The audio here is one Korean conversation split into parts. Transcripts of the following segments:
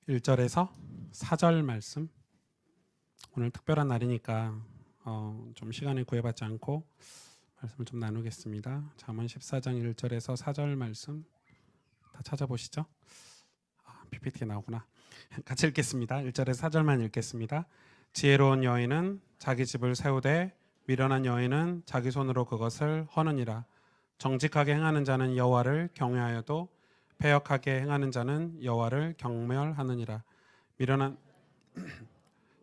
1절에서 4절 말씀. 오늘 특별한 날이니까 좀 시간을 구애받지 않고 말씀을 좀 나누겠습니다. 잠언 14장 1절에서 4절 말씀 다 찾아보시죠. PPT에 나오구나. 같이 읽겠습니다. 1절에서 4절만 읽겠습니다. 지혜로운 여인은 자기 집을 세우되 미련한 여인은 자기 손으로 그것을 허느니라. 정직하게 행하는 자는 여호와를 경외하여도 패역하게 행하는 자는 여호와를 경멸하느니라. 미련한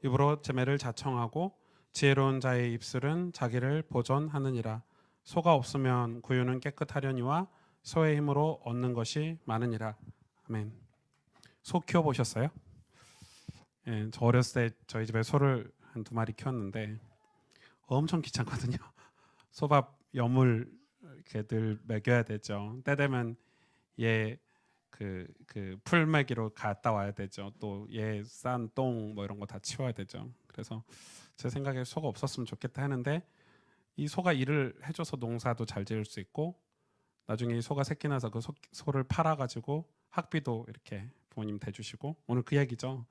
입으로 재매를 자청하고 지혜로운 자의 입술은 자기를 보존하느니라. 소가 없으면 구유는 깨끗하려니와 소의 힘으로 얻는 것이 많으니라. 아멘. 소 키워보셨어요? 예, 저 어렸을 때 저희 집에 소를 한 2마리 키웠는데 엄청 귀찮거든요. 소밥 여물 이렇게 늘 먹여야 되죠. 때 되면 얘 풀 먹이로 갔다 와야 되죠. 또 얘 싼 똥 뭐 이런 거 다 치워야 되죠. 그래서 제 생각에 소가 없었으면 좋겠다 하는데 이 소가 일을 해줘서 농사도 잘 지을 수 있고 나중에 이 소가 새끼 나서 그 소를 팔아가지고 학비도 이렇게 부모님 대주시고 오늘 그 얘기죠.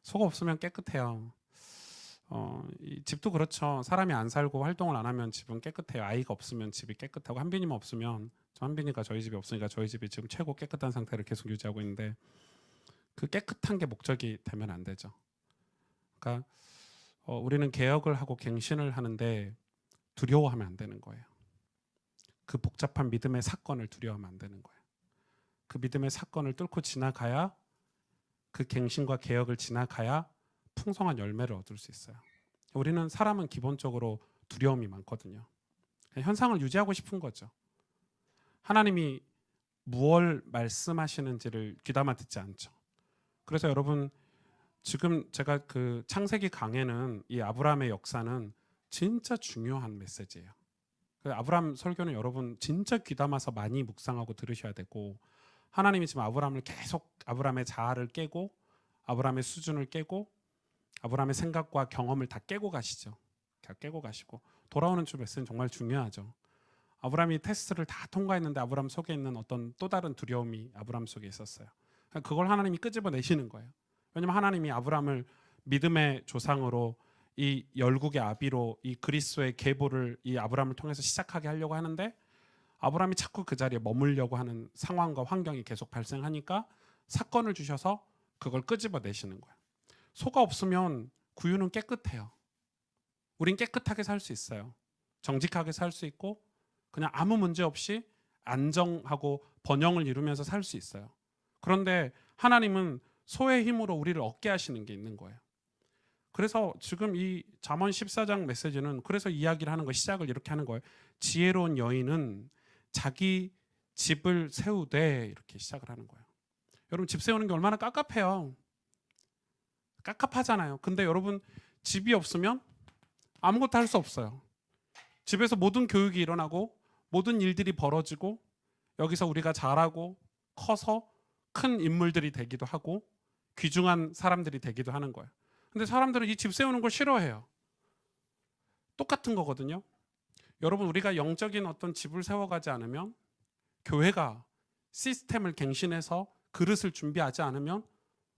소가 없으면 깨끗해요. 이 집도 그렇죠. 사람이 안 살고 활동을 안 하면 집은 깨끗해요. 아이가 없으면 집이 깨끗하고 한빈이만 없으면 한빈이가 저희 집에 없으니까 저희 집이 지금 최고 깨끗한 상태를 계속 유지하고 있는데 그 깨끗한 게 목적이 되면 안 되죠. 그러니까 우리는 개혁을 하고 갱신을 하는데 두려워하면 안 되는 거예요. 그 복잡한 믿음의 사건을 두려워하면 안 되는 거예요. 그 믿음의 사건을 뚫고 지나가야 그 갱신과 개혁을 지나가야 풍성한 열매를 얻을 수 있어요. 우리는 사람은 기본적으로 두려움이 많거든요. 현상을 유지하고 싶은 거죠. 하나님이 무엇을 말씀하시는지를 귀담아 듣지 않죠. 그래서 여러분 지금 제가 그 창세기 강해는 이 아브라함의 역사는 진짜 중요한 메시지예요. 아브라함 설교는 여러분 진짜 귀담아서 많이 묵상하고 들으셔야 되고 하나님이 지금 아브라함을 계속 아브라함의 자아를 깨고 아브라함의 수준을 깨고 아브라함의 생각과 경험을 다 깨고 가시죠. 다 깨고 가시고 돌아오는 주 메시지는 정말 중요하죠. 아브라함이 테스트를 다 통과했는데 아브라함 속에 있는 어떤 또 다른 두려움이 아브라함 속에 있었어요. 그걸 하나님이 끄집어내시는 거예요. 왜냐하면 하나님이 아브라함을 믿음의 조상으로 이 열국의 아비로 이 그리스도의 계보를 이 아브라함을 통해서 시작하게 하려고 하는데 아브라함이 자꾸 그 자리에 머물려고 하는 상황과 환경이 계속 발생하니까 사건을 주셔서 그걸 끄집어내시는 거예요. 소가 없으면 구유는 깨끗해요. 우린 깨끗하게 살 수 있어요. 정직하게 살 수 있고 그냥 아무 문제 없이 안정하고 번영을 이루면서 살 수 있어요. 그런데 하나님은 소의 힘으로 우리를 얻게 하시는 게 있는 거예요. 그래서 지금 이 잠언 14장 메시지는 그래서 이야기를 하는 거 시작을 이렇게 하는 거예요. 지혜로운 여인은 자기 집을 세우되 이렇게 시작을 하는 거예요. 여러분 집 세우는 게 얼마나 깝깝해요. 깝깝하잖아요. 근데 여러분 집이 없으면 아무것도 할 수 없어요. 집에서 모든 교육이 일어나고 모든 일들이 벌어지고 여기서 우리가 자라고 커서 큰 인물들이 되기도 하고 귀중한 사람들이 되기도 하는 거예요. 근데 사람들은 이 집 세우는 걸 싫어해요. 똑같은 거거든요. 여러분 우리가 영적인 어떤 집을 세워가지 않으면 교회가 시스템을 갱신해서 그릇을 준비하지 않으면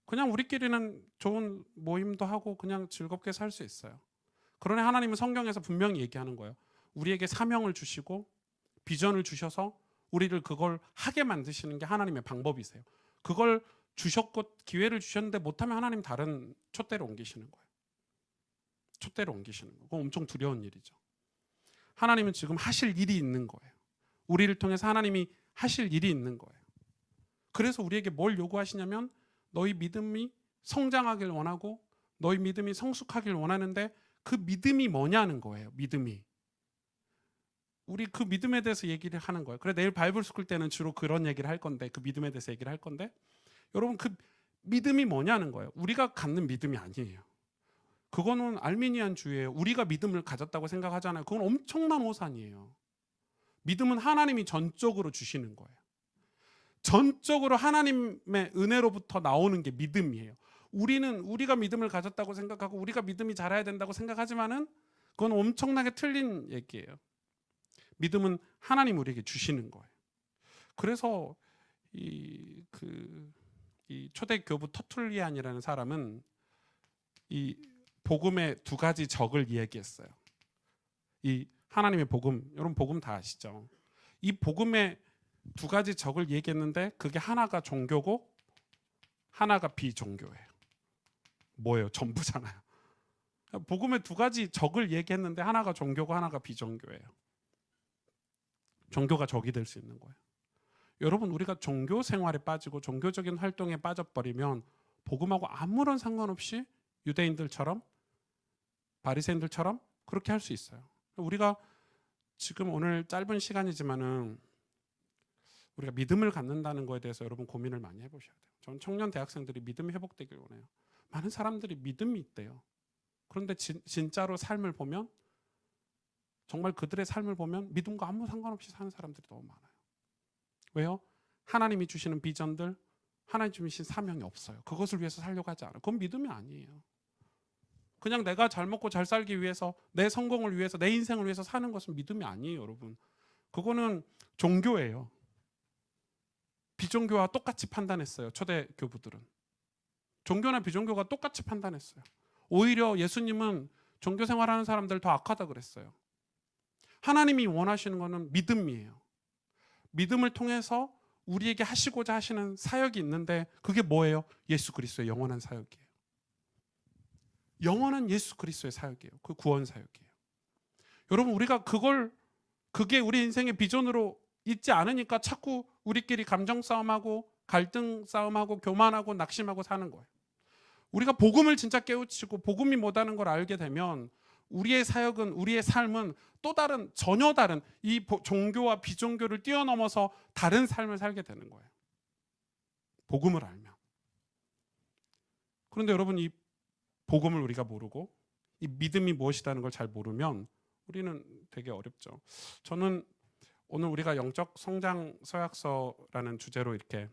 그냥 우리끼리는 좋은 모임도 하고 그냥 즐겁게 살 수 있어요. 그러나 하나님은 성경에서 분명히 얘기하는 거예요. 우리에게 사명을 주시고 비전을 주셔서 우리를 그걸 하게 만드시는 게 하나님의 방법이세요. 그걸 주셨고 기회를 주셨는데 못하면 하나님 다른 촛대로 옮기시는 거예요. 촛대로 옮기시는 거예요. 그건 엄청 두려운 일이죠. 하나님은 지금 하실 일이 있는 거예요. 우리를 통해서 하나님이 하실 일이 있는 거예요. 그래서 우리에게 뭘 요구하시냐면 너희 믿음이 성장하길 원하고 너희 믿음이 성숙하길 원하는데 그 믿음이 뭐냐는 거예요. 믿음이. 우리 그 믿음에 대해서 얘기를 하는 거예요. 그래 내일 바이블 스쿨 때는 주로 그런 얘기를 할 건데 그 믿음에 대해서 얘기를 할 건데 여러분 그 믿음이 뭐냐는 거예요. 우리가 갖는 믿음이 아니에요. 그거는 알미니안주의예요. 우리가 믿음을 가졌다고 생각하잖아요. 그건 엄청난 오산이에요. 믿음은 하나님이 전적으로 주시는 거예요. 전적으로 하나님의 은혜로부터 나오는 게 믿음이에요. 우리는 우리가 믿음을 가졌다고 생각하고 우리가 믿음이 자라야 된다고 생각하지만은 그건 엄청나게 틀린 얘기예요. 믿음은 하나님 우리에게 주시는 거예요. 그래서 이 이 초대 교부 터툴리안이라는 사람은 이 복음의 두 가지 적을 이야기했어요. 이 하나님의 복음, 여러분 복음 다 아시죠? 이 복음의 두 가지 적을 얘기했는데 그게 하나가 종교고 하나가 비종교예요. 뭐예요? 전부잖아요. 복음의 두 가지 적을 얘기했는데 하나가 종교고 하나가 비종교예요. 종교가 적이 될 수 있는 거예요. 여러분 우리가 종교 생활에 빠지고 종교적인 활동에 빠져버리면 복음하고 아무런 상관없이 유대인들처럼 바리새인들처럼 그렇게 할 수 있어요. 우리가 지금 오늘 짧은 시간이지만은 우리가 믿음을 갖는다는 거에 대해서 여러분 고민을 많이 해보셔야 돼요. 전 청년 대학생들이 믿음이 회복되길 원해요. 많은 사람들이 믿음이 있대요. 그런데 진짜로 삶을 보면 정말 그들의 삶을 보면 믿음과 아무 상관없이 사는 사람들이 너무 많아요. 왜요? 하나님이 주시는 비전들, 하나님 주신 사명이 없어요. 그것을 위해서 살려고 하지 않아요. 그건 믿음이 아니에요. 그냥 내가 잘 먹고 잘 살기 위해서, 내 성공을 위해서, 내 인생을 위해서 사는 것은 믿음이 아니에요, 여러분. 그거는 종교예요. 비종교와 똑같이 판단했어요. 초대 교부들은. 종교나 비종교가 똑같이 판단했어요. 오히려 예수님은 종교 생활하는 사람들 더 악하다 그랬어요. 하나님이 원하시는 것은 믿음이에요. 믿음을 통해서 우리에게 하시고자 하시는 사역이 있는데 그게 뭐예요? 예수 그리스도의 영원한 사역이에요. 영원한 예수 그리스도의 사역이에요. 그 구원 사역이에요. 여러분 우리가 그게 우리 인생의 비전으로 있지 않으니까 자꾸 우리끼리 감정 싸움하고 갈등 싸움하고 교만하고 낙심하고 사는 거예요. 우리가 복음을 진짜 깨우치고 복음이 뭐다는 걸 알게 되면 우리의 사역은, 우리의 삶은 또 다른, 전혀 다른 이 종교와 비종교를 뛰어넘어서 다른 삶을 살게 되는 거예요. 복음을 알면. 그런데 여러분 이 복음을 우리가 모르고 이 믿음이 무엇이라는 걸 잘 모르면 우리는 되게 어렵죠. 저는 오늘 우리가 영적 성장 서약서라는 주제로 이렇게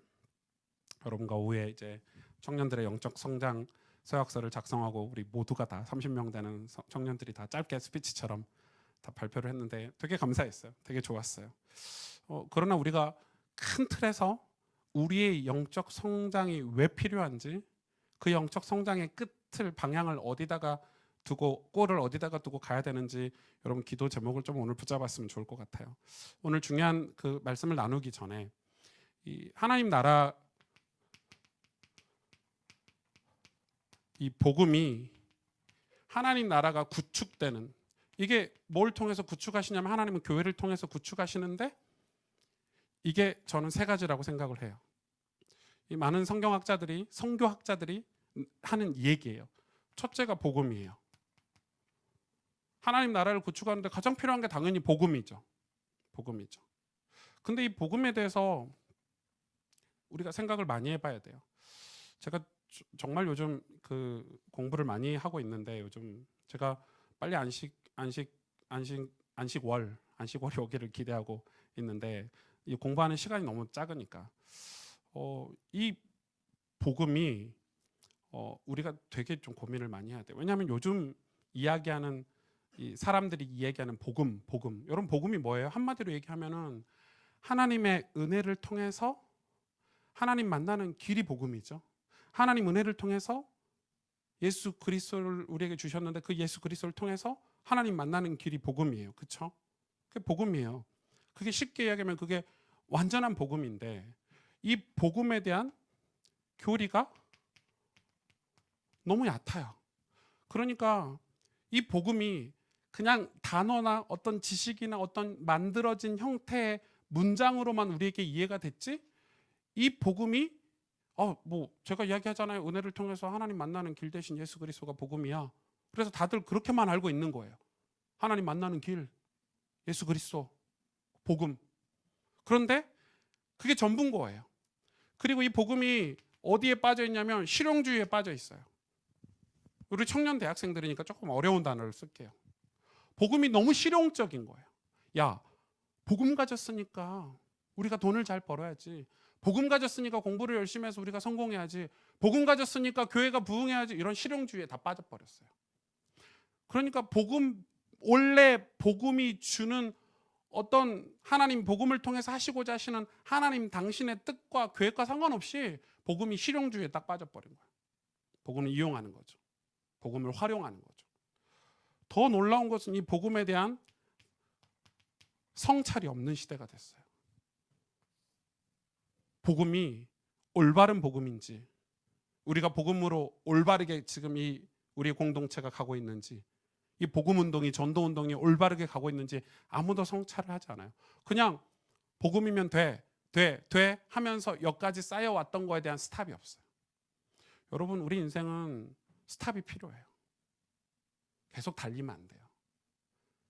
여러분과 오후에 이제 청년들의 영적 성장 서약서를 작성하고 우리 모두가 다 30명 되는 청년들이 다 짧게 스피치처럼 다 발표를 했는데 되게 감사했어요. 되게 좋았어요. 그러나 우리가 큰 틀에서 우리의 영적 성장이 왜 필요한지, 그 영적 성장의 끝을 방향을 어디다가 두고, 골을 어디다가 두고 가야 되는지 여러분 기도 제목을 좀 오늘 붙잡았으면 좋을 것 같아요. 오늘 중요한 그 말씀을 나누기 전에 이 하나님 나라, 이 복음이 하나님 나라가 구축되는, 이게 뭘 통해서 구축하시냐면 하나님은 교회를 통해서 구축하시는데 이게 저는 세 가지라고 생각을 해요. 이 많은 성경학자들이, 성교학자들이 하는 얘기예요. 첫째가 복음이에요. 하나님 나라를 구축하는데 가장 필요한 게 당연히 복음이죠. 복음이죠. 근데 이 복음에 대해서 우리가 생각을 많이 해봐야 돼요. 제가 정말 요즘 그 공부를 많이 하고 있는데 요즘 제가 빨리 안식월이 오기를 기대하고 있는데 이 공부하는 시간이 너무 작으니까 이 복음이 우리가 되게 좀 고민을 많이 해야 돼요. 왜냐하면 요즘 이야기하는 이 사람들이 이야기하는 복음. 여러분 복음이 뭐예요? 한마디로 얘기하면은 하나님의 은혜를 통해서 하나님 만나는 길이 복음이죠. 하나님 은혜를 통해서 예수 그리스도를 우리에게 주셨는데 그 예수 그리스도를 통해서 하나님 만나는 길이 복음이에요. 그렇죠? 그게 복음이에요. 그게 쉽게 이야기하면 그게 완전한 복음인데 이 복음에 대한 교리가 너무 얕아요. 그러니까 이 복음이 그냥 단어나 어떤 지식이나 어떤 만들어진 형태의 문장으로만 우리에게 이해가 됐지 이 복음이 뭐 제가 이야기하잖아요. 은혜를 통해서 하나님 만나는 길 대신 예수 그리스도가 복음이야. 그래서 다들 그렇게만 알고 있는 거예요. 하나님 만나는 길, 예수 그리스도, 복음. 그런데 그게 전부인 거예요. 그리고 이 복음이 어디에 빠져 있냐면 실용주의에 빠져 있어요. 우리 청년 대학생들이니까 조금 어려운 단어를 쓸게요. 복음이 너무 실용적인 거예요. 야, 복음 가졌으니까 우리가 돈을 잘 벌어야지. 복음 가졌으니까 공부를 열심히 해서 우리가 성공해야지. 복음 가졌으니까 교회가 부흥해야지. 이런 실용주의에 다 빠져버렸어요. 그러니까 원래 복음이 주는 어떤 하나님 복음을 통해서 하시고자 하시는 하나님 당신의 뜻과 계획과 상관없이 복음이 실용주의에 딱 빠져버린 거예요. 복음을 이용하는 거죠. 복음을 활용하는 거죠. 더 놀라운 것은 이 복음에 대한 성찰이 없는 시대가 됐어요. 복음이 올바른 복음인지, 우리가 복음으로 올바르게 지금 이 우리 공동체가 가고 있는지, 이 복음 운동이, 전도 운동이 올바르게 가고 있는지 아무도 성찰을 하지 않아요. 그냥 복음이면 돼 하면서 여기까지 쌓여왔던 거에 대한 스탑이 없어요. 여러분, 우리 인생은 스탑이 필요해요. 계속 달리면 안 돼요.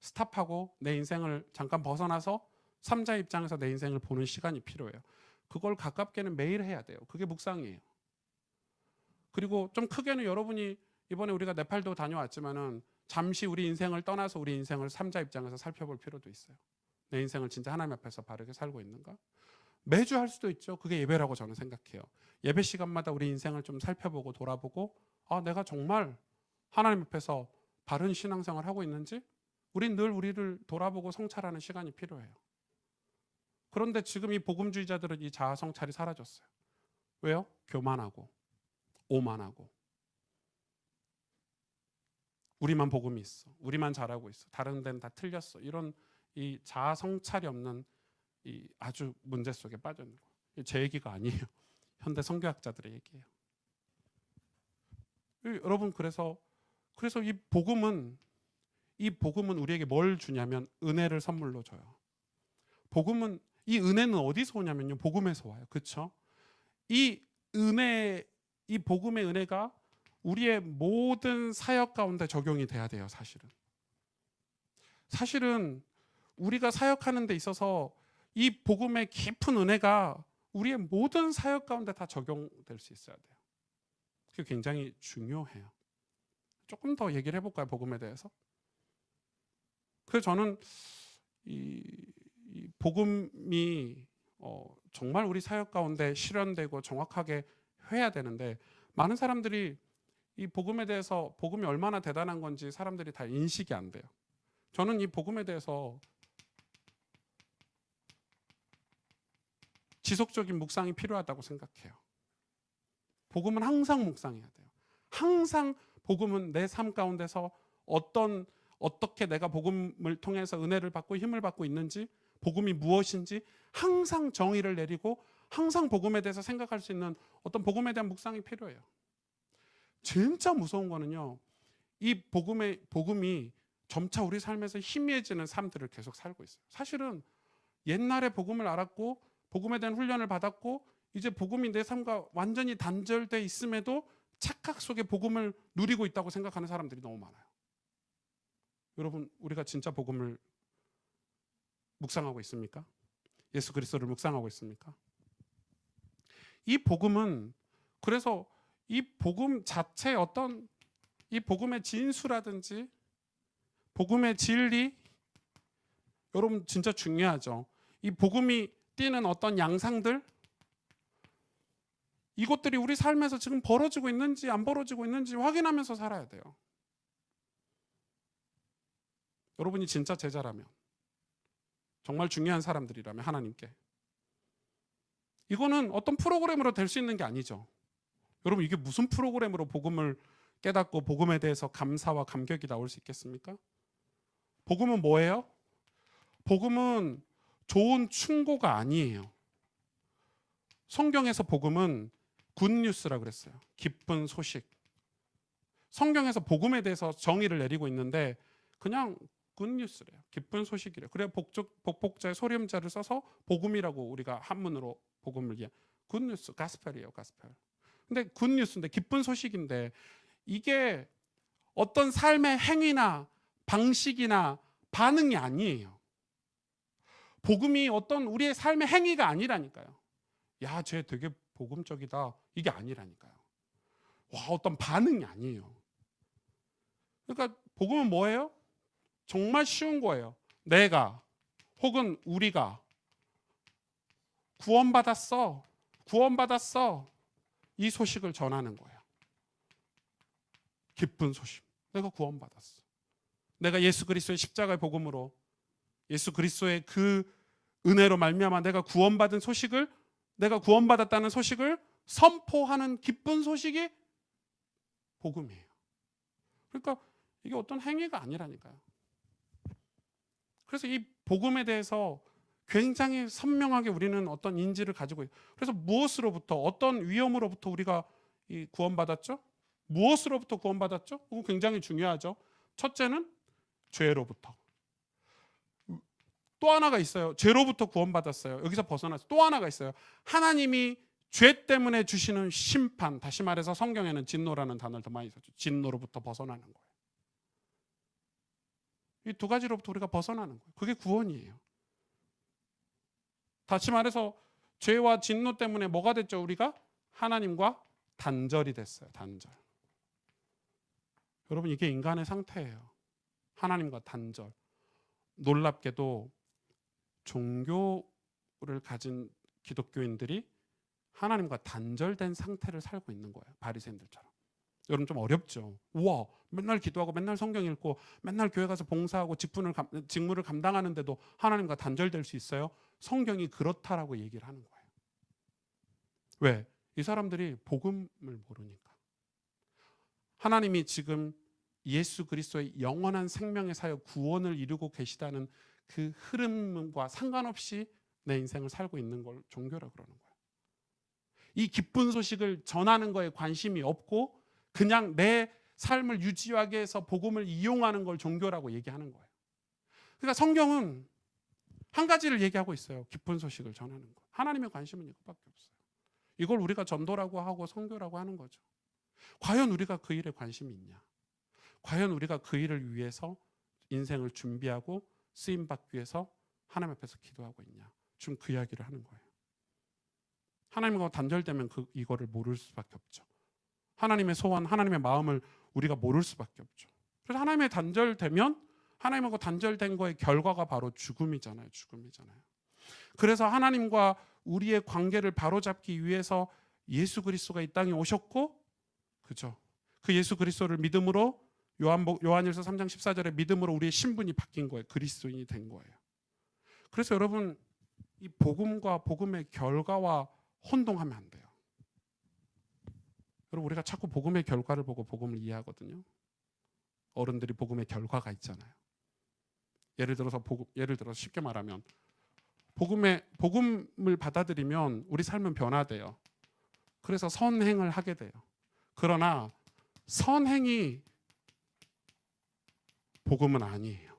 스탑하고 내 인생을 잠깐 벗어나서 삼자 입장에서 내 인생을 보는 시간이 필요해요. 그걸 가깝게는 매일 해야 돼요. 그게 묵상이에요. 그리고 좀 크게는 여러분이 이번에 우리가 네팔도 다녀왔지만은 잠시 우리 인생을 떠나서 우리 인생을 삼자 입장에서 살펴볼 필요도 있어요. 내 인생을 진짜 하나님 앞에서 바르게 살고 있는가? 매주 할 수도 있죠. 그게 예배라고 저는 생각해요. 예배 시간마다 우리 인생을 좀 살펴보고 돌아보고, 내가 정말 하나님 앞에서 바른 신앙생활 하고 있는지 우린 늘 우리를 돌아보고 성찰하는 시간이 필요해요. 그런데 지금 이 복음주의자들은 이 자아 성찰이 사라졌어요. 왜요? 교만하고 오만하고 우리만 복음이 있어, 우리만 잘하고 있어, 다른 데는 다 틀렸어, 이런 이 자아 성찰이 없는 이 아주 문제 속에 빠져 있는 거예요. 제 얘기가 아니에요. 현대 선교학자들의 얘기예요. 여러분, 그래서 이 복음은 우리에게 뭘 주냐면 은혜를 선물로 줘요. 복음은, 이 은혜는 어디서 오냐면요, 복음에서 와요. 그렇죠? 이 복음의 은혜가 우리의 모든 사역 가운데 적용이 돼야 돼요. 사실은 우리가 사역하는 데 있어서 이 복음의 깊은 은혜가 우리의 모든 사역 가운데 다 적용될 수 있어야 돼요. 그게 굉장히 중요해요. 조금 더 얘기를 해볼까요? 복음에 대해서. 그래서 저는 이 복음이 정말 우리 사역 가운데 실현되고 정확하게 해야 되는데, 많은 사람들이 이 복음에 대해서, 복음이 얼마나 대단한 건지 사람들이 다 인식이 안 돼요. 저는 이 복음에 대해서 지속적인 묵상이 필요하다고 생각해요. 복음은 항상 묵상해야 돼요. 항상 복음은 내 삶 가운데서 어떻게 내가 복음을 통해서 은혜를 받고 힘을 받고 있는지, 복음이 무엇인지 항상 정의를 내리고 항상 복음에 대해서 생각할 수 있는 어떤 복음에 대한 묵상이 필요해요. 진짜 무서운 거는요, 이 복음이 점차 우리 삶에서 희미해지는 삶들을 계속 살고 있어요. 사실은 옛날에 복음을 알았고 복음에 대한 훈련을 받았고 이제 복음이 내 삶과 완전히 단절돼 있음에도 착각 속에 복음을 누리고 있다고 생각하는 사람들이 너무 많아요. 여러분, 우리가 진짜 복음을 묵상하고 있습니까? 예수 그리스도를 묵상하고 있습니까? 이 복음은, 그래서 이 복음 자체, 어떤 이 복음의 진수라든지 복음의 진리, 여러분 진짜 중요하죠. 이 복음이 띠는 어떤 양상들, 이것들이 우리 삶에서 지금 벌어지고 있는지 안 벌어지고 있는지 확인하면서 살아야 돼요. 여러분이 진짜 제자라면, 정말 중요한 사람들이라면 하나님께, 이거는 어떤 프로그램으로 될 수 있는 게 아니죠. 여러분, 이게 무슨 프로그램으로 복음을 깨닫고 복음에 대해서 감사와 감격이 나올 수 있겠습니까? 복음은 뭐예요? 복음은 좋은 충고가 아니에요. 성경에서 복음은 굿뉴스라고 그랬어요. 기쁜 소식. 성경에서 복음에 대해서 정의를 내리고 있는데 그냥 굿뉴스래요. 기쁜 소식이래요. 그래야 복복자의 소림자를 써서 복음이라고 우리가 한문으로 복음을 굿뉴스, 가스펠이에요. 가스펠. 근데 굿뉴스인데, 기쁜 소식인데, 이게 어떤 삶의 행위나 방식이나 반응이 아니에요. 복음이 어떤 우리의 삶의 행위가 아니라니까요. 야, 쟤 되게 복음적이다, 이게 아니라니까요. 와, 어떤 반응이 아니에요. 그러니까 복음은 뭐예요? 정말 쉬운 거예요. 내가 혹은 우리가 구원받았어, 이 소식을 전하는 거예요. 기쁜 소식. 내가 구원받았어. 내가 예수 그리스도의 십자가의 복음으로 예수 그리스도의 그 은혜로 말미암아 내가 구원받았다는 소식을 선포하는 기쁜 소식이 복음이에요. 그러니까 이게 어떤 행위가 아니라니까요. 그래서 이 복음에 대해서 굉장히 선명하게 우리는 어떤 인지를 가지고 있어요. 그래서 무엇으로부터, 어떤 위험으로부터 우리가 구원받았죠? 무엇으로부터 구원받았죠? 그거 굉장히 중요하죠. 첫째는 죄로부터. 또 하나가 있어요. 죄로부터 구원받았어요. 여기서 벗어났어요. 또 하나가 있어요. 하나님이 죄 때문에 주시는 심판, 다시 말해서 성경에는 진노라는 단어를 더 많이 썼죠. 진노로부터 벗어나는 거예요. 이 두 가지로부터 우리가 벗어나는 거예요. 그게 구원이에요. 다시 말해서 죄와 진노 때문에 뭐가 됐죠? 우리가 하나님과 단절이 됐어요. 단절. 여러분, 이게 인간의 상태예요. 하나님과 단절. 놀랍게도 종교를 가진 기독교인들이 하나님과 단절된 상태를 살고 있는 거예요. 바리새인들처럼. 여러분, 좀 어렵죠. 우와, 맨날 기도하고 맨날 성경 읽고 맨날 교회 가서 봉사하고 직무를 감당하는데도 하나님과 단절될 수 있어요? 성경이 그렇다라고 얘기를 하는 거예요. 왜? 이 사람들이 복음을 모르니까. 하나님이 지금 예수 그리스도의 영원한 생명의 사역 구원을 이루고 계시다는 그 흐름과 상관없이 내 인생을 살고 있는 걸 종교라 그러는 거예요. 이 기쁜 소식을 전하는 거에 관심이 없고 그냥 내 삶을 유지하기 위해서 복음을 이용하는 걸 종교라고 얘기하는 거예요. 그러니까 성경은 한 가지를 얘기하고 있어요. 기쁜 소식을 전하는 거. 하나님의 관심은 이것밖에 없어요. 이걸 우리가 전도라고 하고 선교라고 하는 거죠. 과연 우리가 그 일에 관심이 있냐? 과연 우리가 그 일을 위해서 인생을 준비하고 쓰임받기 위해서 하나님 앞에서 기도하고 있냐? 지금 그 이야기를 하는 거예요. 하나님과 단절되면 이거를 모를 수밖에 없죠. 하나님의 소원, 하나님의 마음을 우리가 모를 수밖에 없죠. 그래서 하나님의 단절되면 하나님하고 단절된 거의 결과가 바로 죽음이잖아요. 죽음이잖아요. 그래서 하나님과 우리의 관계를 바로잡기 위해서 예수 그리스도가 이 땅에 오셨고, 그죠? 그 예수 그리스도를 믿음으로 요한일서 3장 14절에 믿음으로 우리의 신분이 바뀐 거예요. 그리스도인이 된 거예요. 그래서 여러분, 이 복음과 복음의 결과와 혼동하면 안 돼요. 여러분, 우리가 자꾸 복음의 결과를 보고 복음을 이해하거든요. 어른들이 복음의 결과가 있잖아요. 예를 들어서 쉽게 말하면 복음을 받아들이면 우리 삶은 변화돼요. 그래서 선행을 하게 돼요. 그러나 선행이 복음은 아니에요.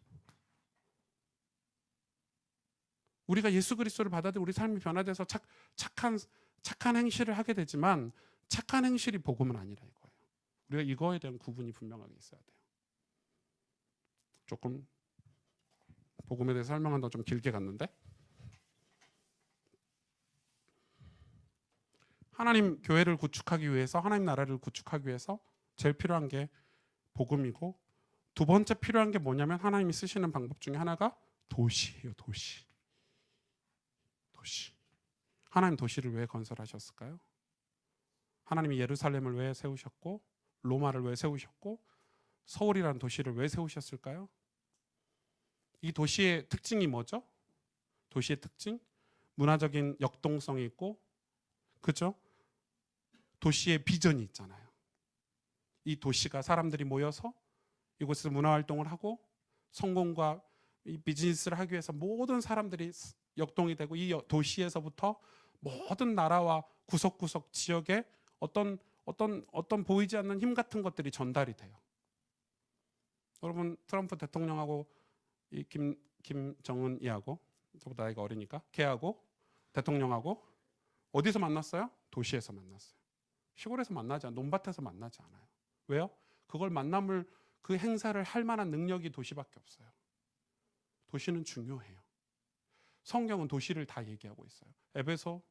우리가 예수 그리스도를 받아들이고 우리 삶이 변화돼서 착한 행실을 하게 되지만 착한 행실이 복음은 아니라 이거예요. 우리가 이거에 대한 구분이 분명하게 있어야 돼요. 조금 복음에 대해서 설명한다고 좀 길게 갔는데, 하나님 교회를 구축하기 위해서, 하나님 나라를 구축하기 위해서 제일 필요한 게 복음이고, 두 번째 필요한 게 뭐냐면 하나님이 쓰시는 방법 중에 하나가 도시예요. 도시. 하나님 도시를 왜 건설하셨을까요? 하나님이 예루살렘을 왜 세우셨고, 로마를 왜 세우셨고, 서울이라는 도시를 왜 세우셨을까요? 이 도시의 특징이 뭐죠? 도시의 특징? 문화적인 역동성이 있고, 그죠? 도시의 비전이 있잖아요. 이 도시가 사람들이 모여서 이곳에서 문화활동을 하고 성공과 이 비즈니스를 하기 위해서 모든 사람들이 역동이 되고, 이 도시에서부터 모든 나라와 구석구석 지역에 어떤 보이지 않는 힘 같은 것들이 전달이 돼요. 여러분, 트럼프 대통령하고 이 김정은이하고, 저보다 나이가 어리니까, 걔하고 대통령하고 어디서 만났어요? 도시에서 만났어요. 시골에서 만나지 않아요. 논밭에서 만나지 않아요. 왜요? 그 행사를 할 만한 능력이 도시밖에 없어요. 도시는 중요해요. 성경은 도시를 다 얘기하고 있어요. 에베소,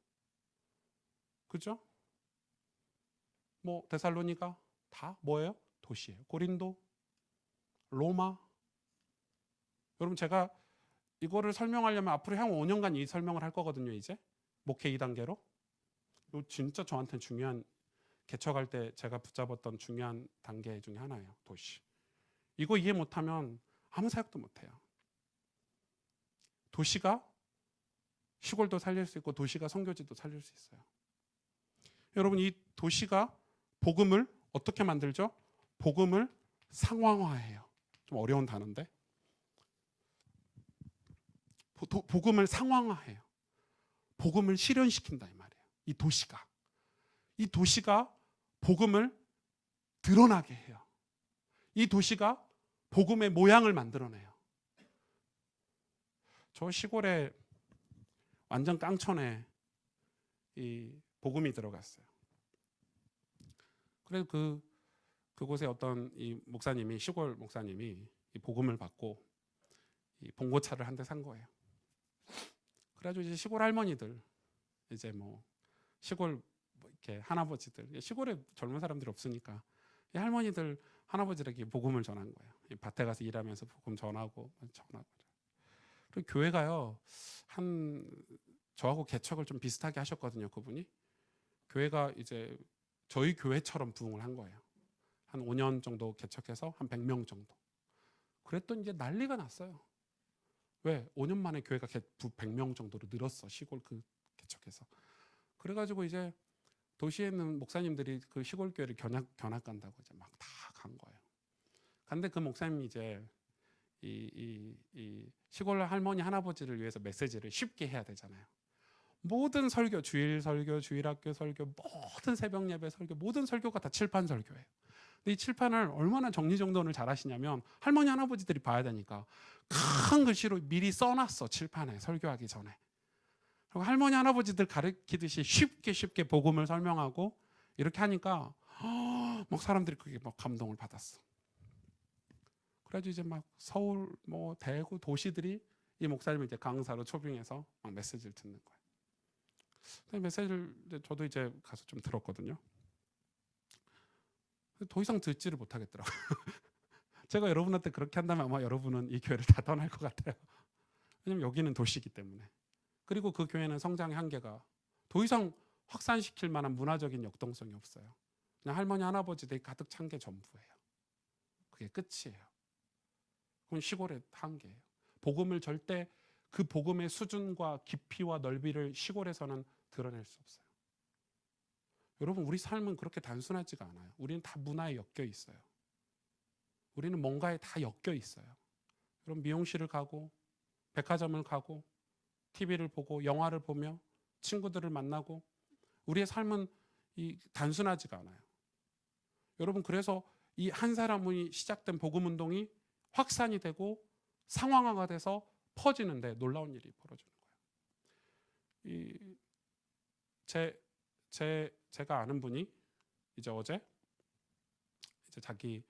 그죠? 데살로니가 다 뭐예요? 도시예요. 고린도, 로마. 여러분, 제가 이거를 설명하려면 앞으로 향후 5년간 이 설명을 할 거거든요. 이제 목회 2단계로. 이거 진짜 저한테는 중요한, 개척할 때 제가 붙잡았던 중요한 단계 중에 하나예요. 도시. 이거 이해 못하면 아무 사역도 못해요. 도시가 시골도 살릴 수 있고 도시가 선교지도 살릴 수 있어요. 여러분, 이 도시가 복음을 어떻게 만들죠? 복음을 상황화해요. 좀 어려운 단어인데 복음을 상황화해요. 복음을 실현시킨다 이 말이에요. 이 도시가 복음을 드러나게 해요. 이 도시가 복음의 모양을 만들어내요. 저 시골에 완전 깡촌에 이 복음이 들어갔어요. 그래서 그곳에 어떤 이 목사님이, 시골 목사님이 이 복음을 받고 이 봉고차를 한 대 산 거예요. 그래가지고 이제 시골 할머니들, 이제 뭐 시골 이렇게 할아버지들, 시골에 젊은 사람들이 없으니까 이 할머니들, 할아버지들에게 복음을 전한 거예요. 이 밭에 가서 일하면서 복음 전하고. 그리고 교회가요, 저하고 개척을 좀 비슷하게 하셨거든요, 그분이. 교회가 이제 저희 교회처럼 부흥을 한 거예요. 한 5년 정도 개척해서 한 100명 정도. 그랬더니 이제 난리가 났어요. 왜? 5년 만에 교회가 100명 정도로 늘었어, 시골 개척해서. 그래가지고 이제 도시에 있는 목사님들이 그 시골 교회를 견학 간다고 이제 막 다 간 거예요. 근데 그 목사님이 이제 이 시골 할머니 할아버지를 위해서 메시지를 쉽게 해야 되잖아요. 모든 설교, 주일 설교, 주일학교 설교, 모든 새벽 예배 설교, 모든 설교가 다 칠판 설교예요. 근데 이 칠판을 얼마나 정리정돈을 잘 하시냐면 할머니 할아버지들이 봐야 되니까 큰 글씨로 미리 써놨어, 칠판에, 설교하기 전에. 그리고 할머니 할아버지들 가르치듯이 쉽게 복음을 설명하고 이렇게 하니까 막 사람들이 그게 막 감동을 받았어. 그래가지고 이제 막 서울, 뭐 대구 도시들이 이 목사님을 이제 강사로 초빙해서 막 메시지를 듣는 거예요. 메시지를 저도 이제 가서 좀 들었거든요. 더 이상 듣지를 못하겠더라고요. 제가 여러분한테 그렇게 한다면 아마 여러분은 이 교회를 다 떠날 것 같아요. 왜냐면 여기는 도시이기 때문에. 그리고 그 교회는 성장의 한계가 더 이상 확산시킬 만한 문화적인 역동성이 없어요. 그냥 할머니 할아버지들이 가득 찬 게 전부예요. 그게 끝이에요. 그건 시골의 한계예요. 복음을 절대 그 복음의 수준과 깊이와 넓이를 시골에서는 드러낼 수 없어요. 여러분, 우리 삶은 그렇게 단순하지가 않아요. 우리는 다 문화에 엮여 있어요. 우리는 뭔가에 다 엮여 있어요. 여러분, 미용실을 가고 백화점을 가고 TV를 보고 영화를 보며 친구들을 만나고 우리의 삶은 단순하지가 않아요. 여러분, 그래서 이 한 사람이 시작된 복음 운동이 확산이 되고 상황화가 돼서 퍼지는데 놀라운 일이 벌어지는 거예요. 제가 아는 분이 이제 어제 이제 자기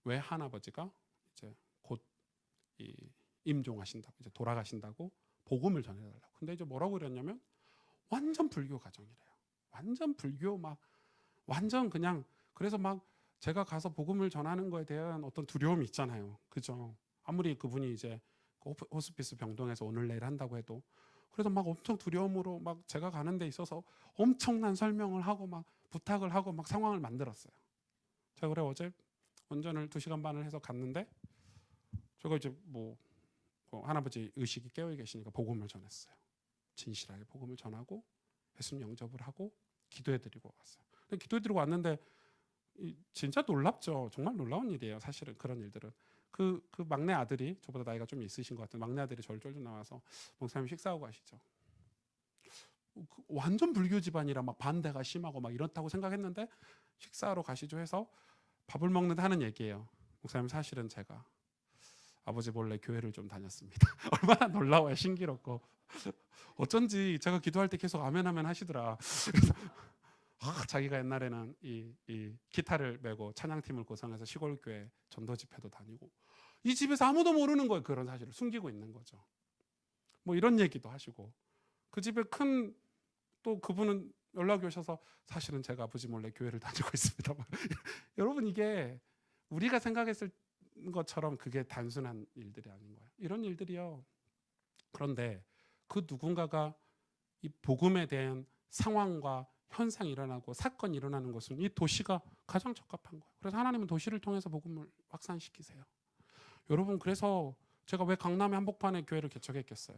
외한 아버지가 이제 곧 임종하신다고, 이제 돌아가신다고 복음을 전해달라고. 근데 이제 뭐라고 그랬냐면 완전 불교 가정이래요. 완전 불교 막 완전 그냥. 그래서 막 제가 가서 복음을 전하는 거에 대한 어떤 두려움이 있잖아요. 그죠? 아무리 그분이 이제 호스피스 병동에서 오늘 내일 한다고 해도. 그래서 막 엄청 두려움으로 막 제가 가는 데 있어서 엄청난 설명을 하고 막 부탁을 하고 막 상황을 만들었어요. 제가 그래 어제 운전을 2시간 반을 해서 갔는데 제가 이제 뭐 할아버지 의식이 깨어 계시니까 복음을 전했어요. 진실하게 복음을 전하고 예수님 영접을 하고 기도해드리고 왔어요. 기도해드리고 왔는데 진짜 놀랍죠. 정말 놀라운 일이에요. 사실은 그런 일들은. 그 막내 아들이, 저보다 나이가 좀 있으신 것 같은 막내 아들이 절절절 나와서 목사님 식사하고 가시죠. 완전 불교 집안이라 막 반대가 심하고 막 이렇다고 생각했는데 식사하러 가시죠 해서 밥을 먹는데 하는 얘기예요. 목사님, 사실은 제가 아버지 몰래 교회를 좀 다녔습니다. 얼마나 놀라워요. 신기롭고. 어쩐지 제가 기도할 때 계속 아멘 아멘 하시더라. 그래서 자기가 옛날에는 이 기타를 메고 찬양팀을 구성해서 시골교회 전도 집회도 다니고 이 집에서 아무도 모르는 거예요. 그런 사실을 숨기고 있는 거죠. 뭐 이런 얘기도 하시고 그 집에 또 그분은 연락이 오셔서 사실은 제가 아버지 몰래 교회를 다니고 있습니다. 여러분, 이게 우리가 생각했을 것처럼 그게 단순한 일들이 아닌 거예요. 이런 일들이요. 그런데 그 누군가가 이 복음에 대한 상황과 현상이 일어나고 사건이 일어나는 것은 이 도시가 가장 적합한 거예요. 그래서 하나님은 도시를 통해서 복음을 확산시키세요. 여러분, 그래서 제가 왜 강남의 한복판에 교회를 개척했겠어요?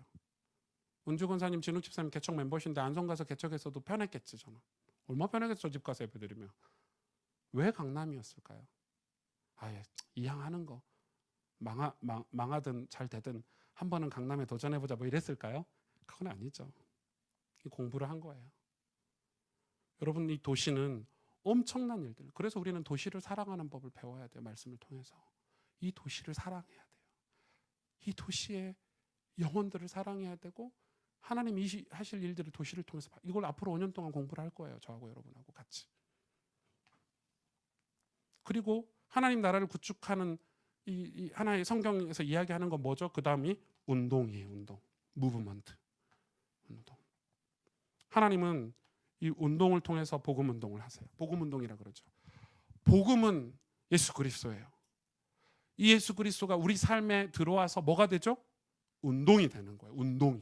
은주 권사님, 진욱 집사님 개척 멤버신데 안성 가서 개척했어도 편했겠지. 저는 얼마나 편했겠어. 집 가서 예배드리면. 왜 강남이었을까요? 아예 이양하는 거 망하든 잘 되든 한 번은 강남에 도전해보자 뭐 이랬을까요? 그건 아니죠. 공부를 한 거예요. 여러분, 이 도시는 엄청난 일들. 그래서 우리는 도시를 사랑하는 법을 배워야 돼요. 말씀을 통해서. 이 도시를 사랑해야 돼요. 이 도시의 영혼들을 사랑해야 되고 하나님이 하실 일들을 도시를 통해서 이걸 앞으로 5년 동안 공부를 할 거예요. 저하고 여러분하고 같이. 그리고 하나님 나라를 구축하는 이 하나의 성경에서 이야기하는 건 뭐죠? 그 다음이 운동이에요. 운동. 무브먼트. 운동. 하나님은 이 운동을 통해서 복음 운동을 하세요. 복음 운동이라 그러죠. 복음은 예수 그리스도예요. 이 예수 그리스도가 우리 삶에 들어와서 뭐가 되죠? 운동이 되는 거예요. 운동이.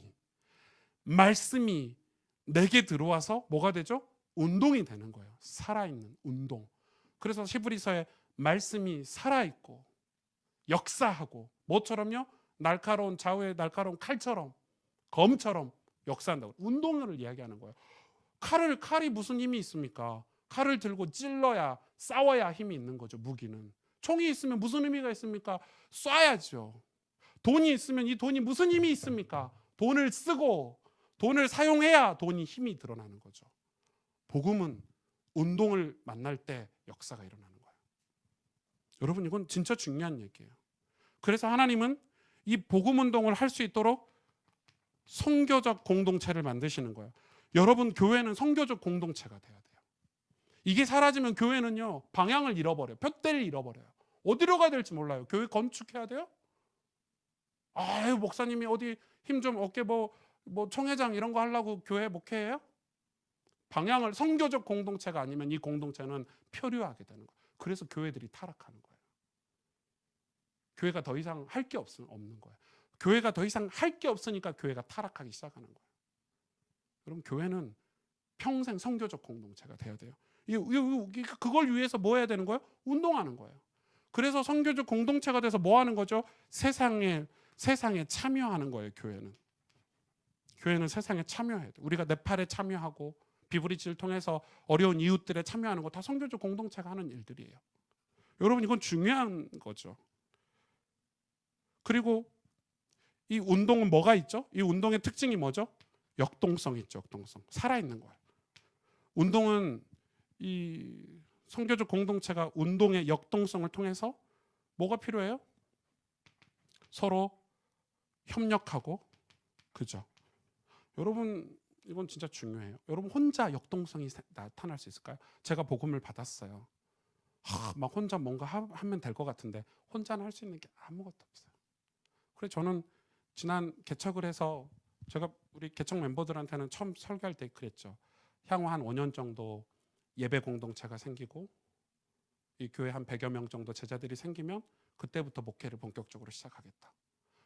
말씀이 내게 들어와서 뭐가 되죠? 운동이 되는 거예요. 살아있는 운동. 그래서 히브리서에 말씀이 살아있고 역사하고 뭐처럼요? 날카로운 좌우의 날카로운 칼처럼 검처럼 역사한다고. 운동을 이야기하는 거예요. 칼이 무슨 힘이 있습니까? 칼을 들고 찔러야 싸워야 힘이 있는 거죠. 무기는. 총이 있으면 무슨 의미가 있습니까? 쏴야죠. 돈이 있으면 이 돈이 무슨 힘이 있습니까? 돈을 쓰고 돈을 사용해야 돈이 힘이 드러나는 거죠. 복음은 운동을 만날 때 역사가 일어나는 거예요. 여러분, 이건 진짜 중요한 얘기예요. 그래서 하나님은 이 복음 운동을 할 수 있도록 선교적 공동체를 만드시는 거예요. 여러분, 교회는 선교적 공동체가 돼야 돼요. 이게 사라지면 교회는요, 방향을 잃어버려요. 푯대를 잃어버려요. 어디로 가야 될지 몰라요. 교회 건축해야 돼요? 아유, 목사님이 어디 힘 좀 얻게 뭐 총회장 이런 거 하려고 교회 목회해요? 방향을 선교적 공동체가 아니면 이 공동체는 표류하게 되는 거예요. 그래서 교회들이 타락하는 거예요. 교회가 더 이상 할 게 없는 거예요. 교회가 더 이상 할 게 없으니까 교회가 타락하기 시작하는 거예요. 여러분, 교회는 평생 선교적 공동체가 돼야 돼요. 그걸 위해서 뭐 해야 되는 거예요? 운동하는 거예요. 그래서 선교적 공동체가 돼서 뭐 하는 거죠? 세상에 참여하는 거예요. 교회는 세상에 참여해야 돼요. 우리가 네팔에 참여하고 비브리지를 통해서 어려운 이웃들에 참여하는 거 다 선교적 공동체가 하는 일들이에요. 여러분, 이건 중요한 거죠. 그리고 이 운동은 뭐가 있죠? 이 운동의 특징이 뭐죠? 역동성 있죠. 역동성. 살아있는 거예요. 운동은 이 선교적 공동체가 운동의 역동성을 통해서 뭐가 필요해요? 서로 협력하고, 그죠? 여러분, 이건 진짜 중요해요. 여러분, 혼자 역동성이 나타날 수 있을까요? 제가 복음을 받았어요. 막 혼자 뭔가 하면 될 것 같은데 혼자는 할 수 있는 게 아무것도 없어요. 그래서 저는 지난 개척을 해서 제가 우리 개척 멤버들한테는 처음 설교할 때 그랬죠. 향후 한 5년 정도 예배 공동체가 생기고 이 교회 한 100여 명 정도 제자들이 생기면 그때부터 목회를 본격적으로 시작하겠다.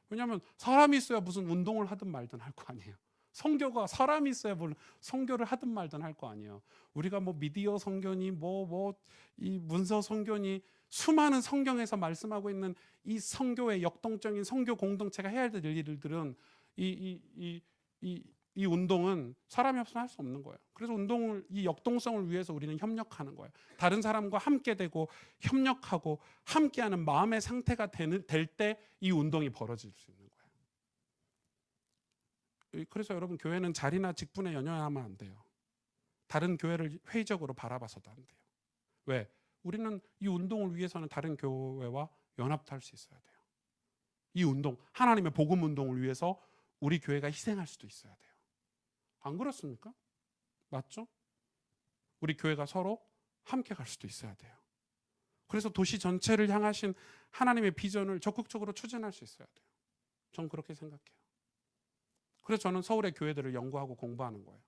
왜냐하면 사람이 있어야 무슨 운동을 하든 말든 할 거 아니에요. 선교가 사람이 있어야 뭘 선교를 하든 말든 할 거 아니에요. 우리가 뭐 미디어 선교니 이 문서 선교니 수많은 성경에서 말씀하고 있는 이 선교의 역동적인 선교 공동체가 해야 될 일들은 이 운동은 사람이 없으면 할 수 없는 거예요. 그래서 이 역동성을 위해서 우리는 협력하는 거예요. 다른 사람과 함께 되고 협력하고 함께하는 마음의 상태가 될 때 이 운동이 벌어질 수 있는 거예요. 그래서 여러분, 교회는 자리나 직분에 연연하면 안 돼요. 다른 교회를 회의적으로 바라봐서도 안 돼요. 왜? 우리는 이 운동을 위해서는 다른 교회와 연합할 수 있어야 돼요. 이 운동, 하나님의 복음 운동을 위해서 우리 교회가 희생할 수도 있어야 돼요. 안 그렇습니까? 맞죠? 우리 교회가 서로 함께 갈 수도 있어야 돼요. 그래서 도시 전체를 향하신 하나님의 비전을 적극적으로 추진할 수 있어야 돼요. 전 그렇게 생각해요. 그래서 저는 서울의 교회들을 연구하고 공부하는 거예요.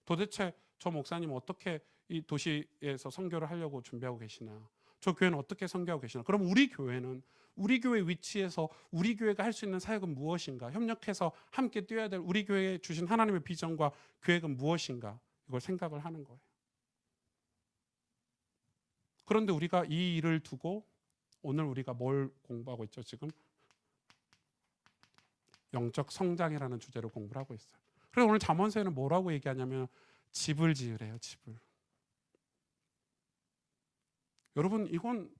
도대체 저 목사님 어떻게 이 도시에서 선교를 하려고 준비하고 계시나? 저 교회는 어떻게 선교하고 계시나? 그럼 우리 교회는 우리 교회 위치에서 우리 교회가 할 수 있는 사역은 무엇인가? 협력해서 함께 뛰어야 될 우리 교회에 주신 하나님의 비전과 계획은 무엇인가? 이걸 생각을 하는 거예요. 그런데 우리가 이 일을 두고 오늘 우리가 뭘 공부하고 있죠? 지금 영적 성장이라는 주제로 공부를 하고 있어요. 그래서 오늘 잠언서에는 뭐라고 얘기하냐면 집을 지으래요. 집을. 여러분 이건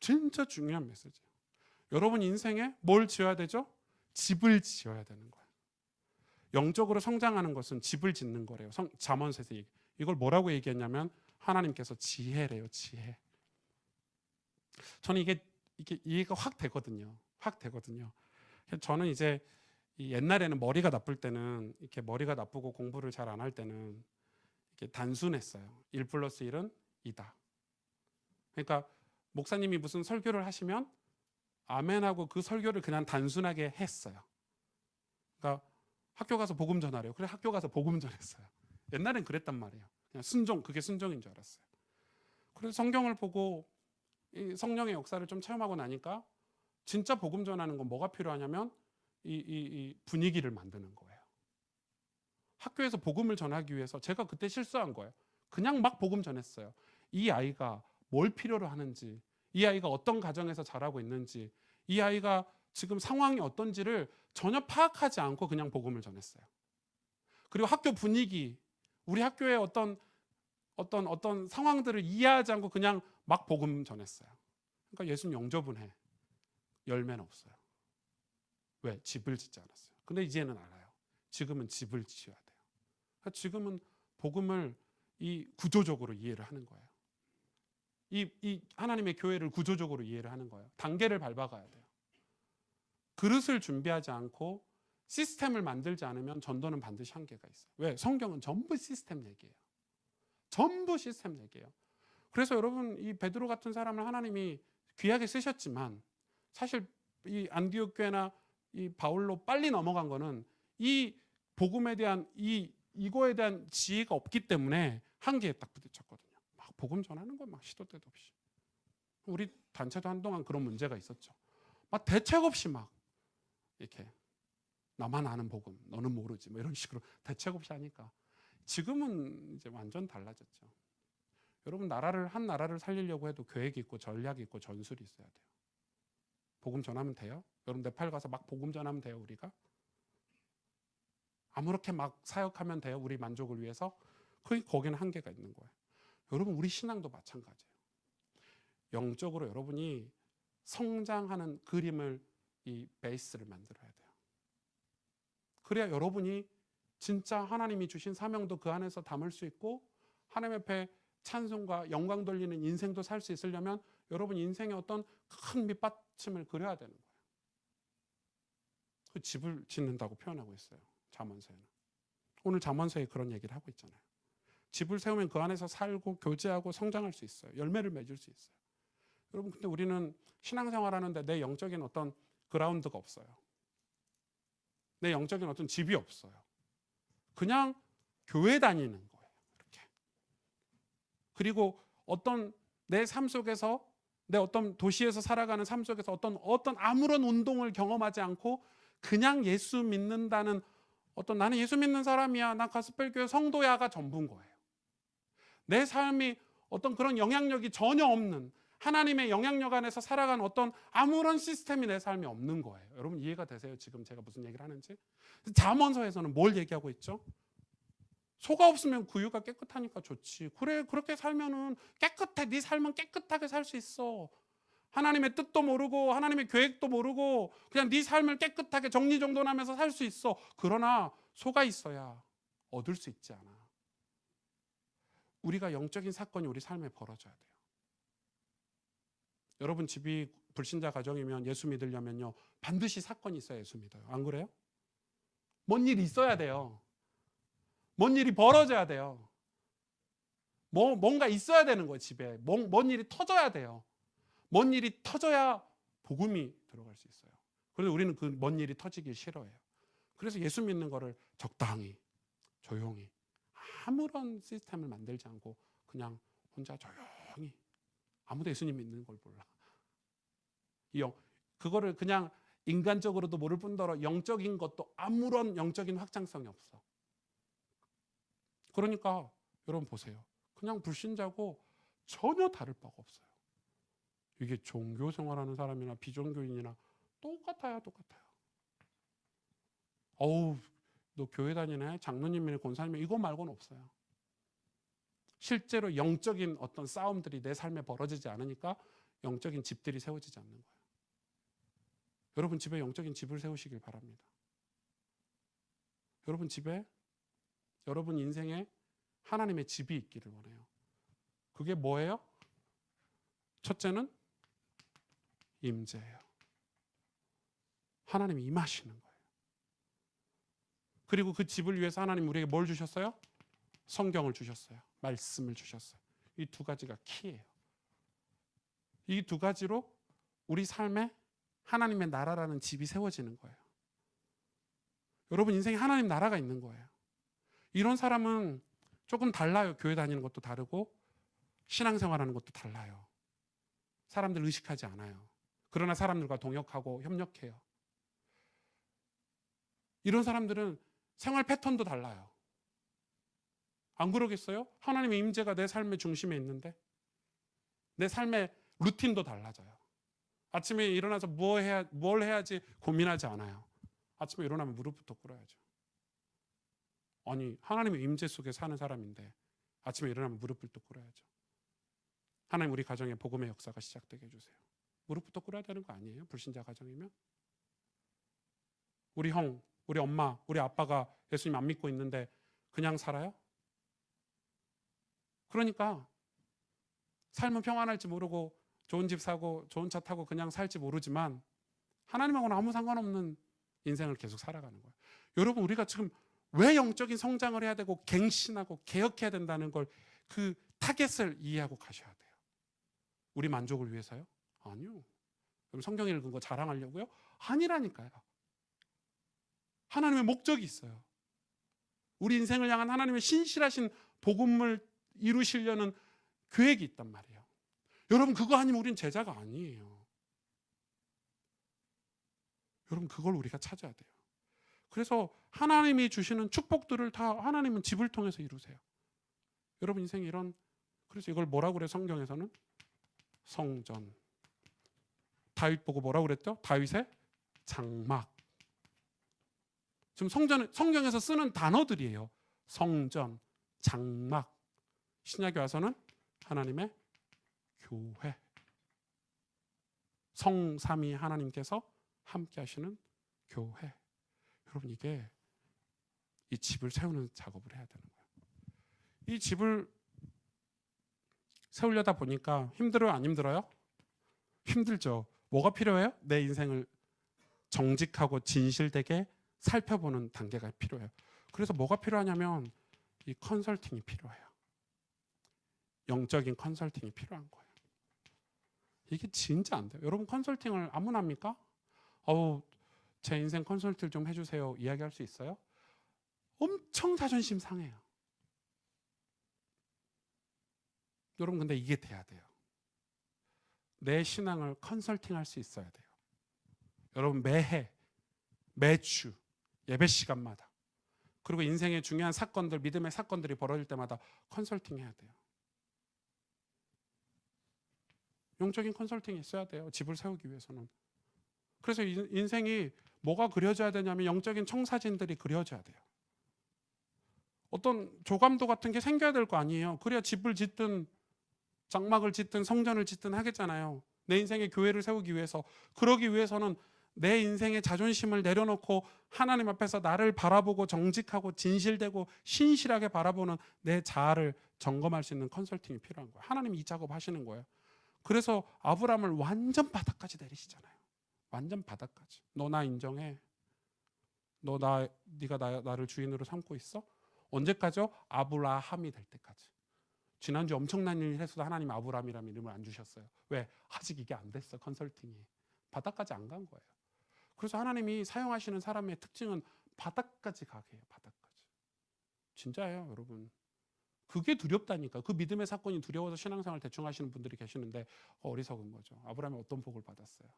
진짜 중요한 메시지예요. 여러분 인생에 뭘 지어야 되죠? 집을 지어야 되는 거예요. 영적으로 성장하는 것은 집을 짓는 거래요. 잠언서에서 이걸 뭐라고 얘기했냐면 하나님께서 지혜래요. 지혜. 저는 이게 이해가 확 되거든요. 확 되거든요. 저는 이제 옛날에는 머리가 나쁠 때는 이렇게 머리가 나쁘고 공부를 잘 안 할 때는 이렇게 단순했어요. 1 플러스 1은 2다. 그러니까 목사님이 무슨 설교를 하시면 아멘하고 그 설교를 그냥 단순하게 했어요. 그러니까 학교 가서 복음 전하래요. 그래 학교 가서 복음 전했어요. 옛날엔 그랬단 말이에요. 그냥 순종, 그게 순종인 줄 알았어요. 그래서 성경을 보고 이 성령의 역사를 좀 체험하고 나니까 진짜 복음 전하는 건 뭐가 필요하냐면 이 분위기를 만드는 거예요. 학교에서 복음을 전하기 위해서 제가 그때 실수한 거예요. 그냥 막 복음 전했어요. 이 아이가 뭘 필요로 하는지, 이 아이가 어떤 가정에서 자라고 있는지, 이 아이가 지금 상황이 어떤지를 전혀 파악하지 않고 그냥 복음을 전했어요. 그리고 학교 분위기, 우리 학교의 어떤 상황들을 이해하지 않고 그냥 막 복음 전했어요. 그러니까 예수님 영접은 해. 열매는 없어요. 왜? 집을 짓지 않았어요. 근데 이제는 알아요. 지금은 집을 지어야 돼요. 그러니까 지금은 복음을 이 구조적으로 이해를 하는 거예요. 이 하나님의 교회를 구조적으로 이해를 하는 거예요. 단계를 밟아가야 돼요. 그릇을 준비하지 않고 시스템을 만들지 않으면 전도는 반드시 한계가 있어요. 왜? 성경은 전부 시스템 얘기예요. 전부 시스템 얘기예요. 그래서 여러분 이 베드로 같은 사람을 하나님이 귀하게 쓰셨지만 사실 이 안디옥 교회나 이 바울로 빨리 넘어간 거는 이 복음에 대한 이거에 대한 지혜가 없기 때문에 한계에 딱 부딪혔거든요. 막 복음 전하는 건 막 시도 때도 없이. 우리 단체도 한동안 그런 문제가 있었죠. 막 대책 없이 막 이렇게 나만 아는 복음, 너는 모르지 뭐 이런 식으로 대책 없이 하니까 지금은 이제 완전 달라졌죠. 여러분 한 나라를 살리려고 해도 계획이 있고 전략이 있고 전술이 있어야 돼요. 복음 전하면 돼요? 여러분 네팔 가서 막 복음 전하면 돼요? 우리가? 아무렇게 막 사역하면 돼요? 우리 만족을 위해서? 거기는 한계가 있는 거예요. 여러분 우리 신앙도 마찬가지예요. 영적으로 여러분이 성장하는 그림을 이 베이스를 만들어야 돼요. 그래야 여러분이 진짜 하나님이 주신 사명도 그 안에서 담을 수 있고 하나님 앞에 찬송과 영광 돌리는 인생도 살 수 있으려면 여러분 인생의 어떤 큰 밑받침을 그려야 되는 거예요. 그 집을 짓는다고 표현하고 있어요. 잠언서에는. 오늘 잠언서에 그런 얘기를 하고 있잖아요. 집을 세우면 그 안에서 살고 교제하고 성장할 수 있어요. 열매를 맺을 수 있어요. 여러분 근데 우리는 신앙생활 하는데 내 영적인 어떤 그라운드가 없어요. 내 영적인 어떤 집이 없어요. 그냥 교회 다니는 거예요. 이렇게. 그리고 어떤 내 삶 속에서 내 어떤 도시에서 살아가는 삶 속에서 어떤 아무런 운동을 경험하지 않고 그냥 예수 믿는다는 어떤 나는 예수 믿는 사람이야. 난 가스펠교회 성도야가 전부인 거예요. 내 삶이 어떤 그런 영향력이 전혀 없는 하나님의 영향력 안에서 살아가는 어떤 아무런 시스템이 내 삶에 없는 거예요. 여러분 이해가 되세요? 지금 제가 무슨 얘기를 하는지? 잠언서에서는 뭘 얘기하고 있죠? 소가 없으면 구유가 깨끗하니까 좋지. 그래 그렇게 살면은 깨끗해. 네 삶은 깨끗하게 살 수 있어. 하나님의 뜻도 모르고 하나님의 계획도 모르고 그냥 네 삶을 깨끗하게 정리정돈하면서 살 수 있어. 그러나 소가 있어야 얻을 수 있지 않아. 우리가 영적인 사건이 우리 삶에 벌어져야 돼요. 여러분 집이 불신자 가정이면 예수 믿으려면요 반드시 사건이 있어야 예수 믿어요. 안 그래요? 뭔 일이 있어야 돼요. 뭔 일이 벌어져야 돼요. 뭔가 있어야 되는 거예요. 집에 뭔 일이 터져야 돼요. 뭔 일이 터져야 복음이 들어갈 수 있어요. 그런데 우리는 그 먼 일이 터지기 싫어해요. 그래서 예수 믿는 거를 적당히 조용히 아무런 시스템을 만들지 않고 그냥 혼자 조용히 아무도 예수님 믿는 걸 몰라. 그거를 그냥 인간적으로도 모를 뿐더러 영적인 것도 아무런 영적인 확장성이 없어. 그러니까 여러분 보세요. 그냥 불신자고 전혀 다를 바가 없어요. 이게 종교 생활하는 사람이나 비종교인이나 똑같아요. 어우, 너 교회 다니네? 장로님이네? 권사님이네? 이거 말고는 없어요. 실제로 영적인 어떤 싸움들이 내 삶에 벌어지지 않으니까 영적인 집들이 세워지지 않는 거예요. 여러분 집에 영적인 집을 세우시길 바랍니다. 여러분 집에, 여러분 인생에 하나님의 집이 있기를 원해요. 그게 뭐예요? 첫째는 임재예요. 하나님이 임하시는 거예요. 그리고 그 집을 위해서 하나님 우리에게 뭘 주셨어요? 성경을 주셨어요. 말씀을 주셨어요. 이 두 가지가 키예요. 이 두 가지로 우리 삶에 하나님의 나라라는 집이 세워지는 거예요. 여러분 인생에 하나님 나라가 있는 거예요. 이런 사람은 조금 달라요. 교회 다니는 것도 다르고 신앙생활하는 것도 달라요. 사람들 의식하지 않아요. 그러나 사람들과 동역하고 협력해요. 이런 사람들은 생활 패턴도 달라요. 안 그러겠어요? 하나님의 임재가 내 삶의 중심에 있는데 내 삶의 루틴도 달라져요. 아침에 일어나서 뭘 해야지 고민하지 않아요. 아침에 일어나면 무릎부터 꿇어야죠. 아니 하나님의 임재 속에 사는 사람인데 아침에 일어나면 무릎부터 꿇어야죠. 하나님 우리 가정에 복음의 역사가 시작되게 해주세요. 무릎부터 꿇어야 되는 거 아니에요? 불신자 가정이면? 우리 형, 우리 엄마, 우리 아빠가 예수님 안 믿고 있는데 그냥 살아요? 그러니까 삶은 평안할지 모르고 좋은 집 사고 좋은 차 타고 그냥 살지 모르지만 하나님하고는 아무 상관없는 인생을 계속 살아가는 거예요. 여러분 우리가 지금 왜 영적인 성장을 해야 되고 갱신하고 개혁해야 된다는 걸 그 타겟을 이해하고 가셔야 돼요. 우리 만족을 위해서요? 아니요. 그럼 성경 읽은 거 자랑하려고요? 아니라니까요. 하나님의 목적이 있어요. 우리 인생을 향한 하나님의 신실하신 복음을 이루시려는 계획이 있단 말이에요. 여러분 그거 아니면 우린 제자가 아니에요. 여러분 그걸 우리가 찾아야 돼요. 그래서 하나님이 주시는 축복들을 다 하나님은 집을 통해서 이루세요. 여러분 인생에 이런, 그래서 이걸 뭐라고 그래요? 성경에서는 성전. 다윗 보고 뭐라고 그랬죠? 다윗의 장막. 지금 성경에서 쓰는 단어들이에요. 성전, 장막. 신약에 와서는 하나님의 교회. 성삼위 하나님께서 함께 하시는 교회. 여러분 이게 이 집을 세우는 작업을 해야 되는 거예요. 이 집을 세우려다 보니까 힘들어요? 안 힘들어요? 힘들죠. 뭐가 필요해요? 내 인생을 정직하고 진실되게 살펴보는 단계가 필요해요. 그래서 뭐가 필요하냐면 이 컨설팅이 필요해요. 영적인 컨설팅이 필요한 거예요. 이게 진짜 안 돼요. 여러분 컨설팅을 아무나 합니까? 제 인생 컨설팅 좀 해주세요. 이야기할 수 있어요? 엄청 자존심 상해요. 여러분 근데 이게 돼야 돼요. 내 신앙을 컨설팅할 수 있어야 돼요. 여러분 매해, 매주, 예배 시간마다 그리고 인생의 중요한 사건들, 믿음의 사건들이 벌어질 때마다 컨설팅 해야 돼요. 영적인 컨설팅이 있어야 돼요. 집을 세우기 위해서는. 그래서 인생이 뭐가 그려져야 되냐면 영적인 청사진들이 그려져야 돼요. 어떤 조감도 같은 게 생겨야 될 거 아니에요. 그래야 집을 짓든 장막을 짓든 성전을 짓든 하겠잖아요. 내 인생의 교회를 세우기 위해서. 그러기 위해서는 내 인생의 자존심을 내려놓고 하나님 앞에서 나를 바라보고 정직하고 진실되고 신실하게 바라보는 내 자아를 점검할 수 있는 컨설팅이 필요한 거예요. 하나님이 이 작업 하시는 거예요. 그래서 아브라함을 완전 바닥까지 내리시잖아요. 완전 바닥까지. 너 나 인정해. 네가 나를 주인으로 삼고 있어? 언제까지요? 아브라함이 될 때까지. 지난주 엄청난 일을 했어도 하나님 아브라함이라는 이름을 안 주셨어요. 왜? 아직 이게 안 됐어. 컨설팅이. 바닥까지 안 간 거예요. 그래서 하나님이 사용하시는 사람의 특징은 바닥까지 가게 해요. 바닥까지. 진짜예요, 여러분. 그게 두렵다니까. 그 믿음의 사건이 두려워서 신앙생활 대충 하시는 분들이 계시는데 어리석은 거죠. 아브라함이 어떤 복을 받았어요?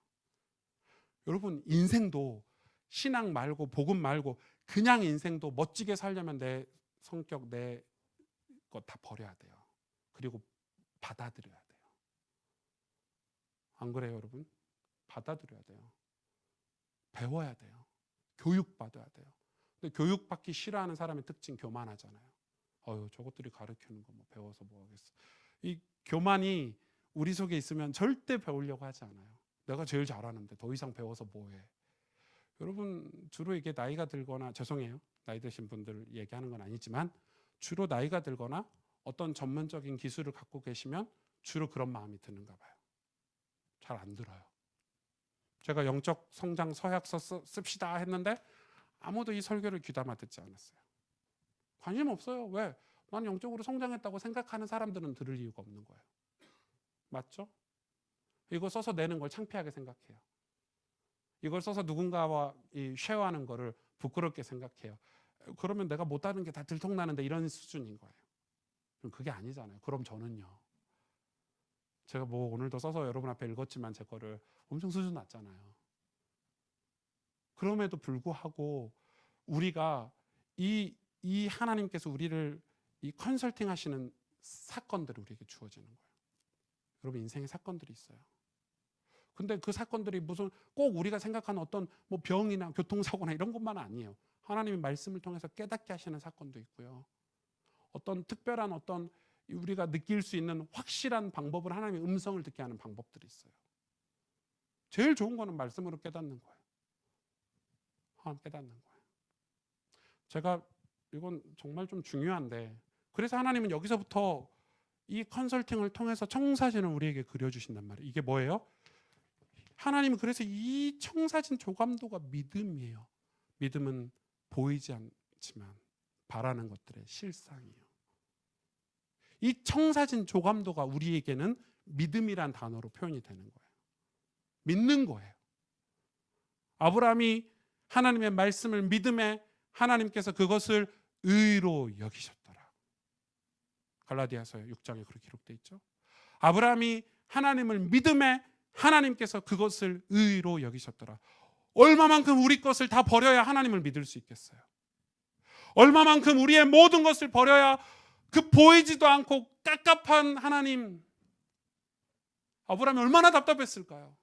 여러분 인생도 신앙 말고 복음 말고 그냥 인생도 멋지게 살려면 내 성격, 내 것 다 버려야 돼요. 그리고 받아들여야 돼요. 안 그래요, 여러분? 받아들여야 돼요. 배워야 돼요. 교육받아야 돼요. 근데 교육받기 싫어하는 사람의 특징 교만하잖아요. 저것들이 가르치는 거 뭐 배워서 뭐 하겠어. 이 교만이 우리 속에 있으면 절대 배우려고 하지 않아요. 내가 제일 잘하는데 더 이상 배워서 뭐해. 여러분 주로 이게 나이가 들거나, 죄송해요, 나이 드신 분들 얘기하는 건 아니지만 주로 나이가 들거나 어떤 전문적인 기술을 갖고 계시면 주로 그런 마음이 드는가 봐요. 잘 안 들어요. 제가 영적 성장 서약서 씁시다 했는데 아무도 이 설교를 귀담아 듣지 않았어요. 관심 없어요. 왜? 난 영적으로 성장했다고 생각하는 사람들은 들을 이유가 없는 거예요. 맞죠? 이거 써서 내는 걸 창피하게 생각해요. 이걸 써서 누군가와 쉐어하는 거를 부끄럽게 생각해요. 그러면 내가 못하는 게 다 들통나는데, 이런 수준인 거예요. 그게 아니잖아요. 그럼 저는요, 제가 뭐 오늘도 써서 여러분 앞에 읽었지만 제 거를 엄청 수준 낮잖아요. 그럼에도 불구하고 우리가 이 하나님께서 우리를 이 컨설팅 하시는 사건들이 우리에게 주어지는 거예요. 여러분 인생에 사건들이 있어요. 근데 그 사건들이 무슨 꼭 우리가 생각하는 어떤 뭐 병이나 교통사고나 이런 것만 아니에요. 하나님의 말씀을 통해서 깨닫게 하시는 사건도 있고요. 어떤 특별한 어떤 우리가 느낄 수 있는 확실한 방법을, 하나님의 음성을 듣게 하는 방법들이 있어요. 제일 좋은 거는 말씀으로 깨닫는 거예요. 하나님 깨닫는 거예요. 제가 이건 정말 좀 중요한데, 그래서 하나님은 여기서부터 이 컨설팅을 통해서 청사진을 우리에게 그려주신단 말이에요. 이게 뭐예요? 하나님은 그래서 이 청사진 조감도가 믿음이에요. 믿음은 보이지 않지만 바라는 것들의 실상이에요. 이 청사진 조감도가 우리에게는 믿음이란 단어로 표현이 되는 거예요. 믿는 거예요. 아브라함이 하나님의 말씀을 믿음에 하나님께서 그것을 의로 여기셨더라. 갈라디아서 6장에 그렇게 기록되어 있죠. 아브라함이 하나님을 믿음에 하나님께서 그것을 의로 여기셨더라. 얼마만큼 우리 것을 다 버려야 하나님을 믿을 수 있겠어요? 얼마만큼 우리의 모든 것을 버려야 그 보이지도 않고 깝깝한 하나님. 아브라함이 얼마나 답답했을까요?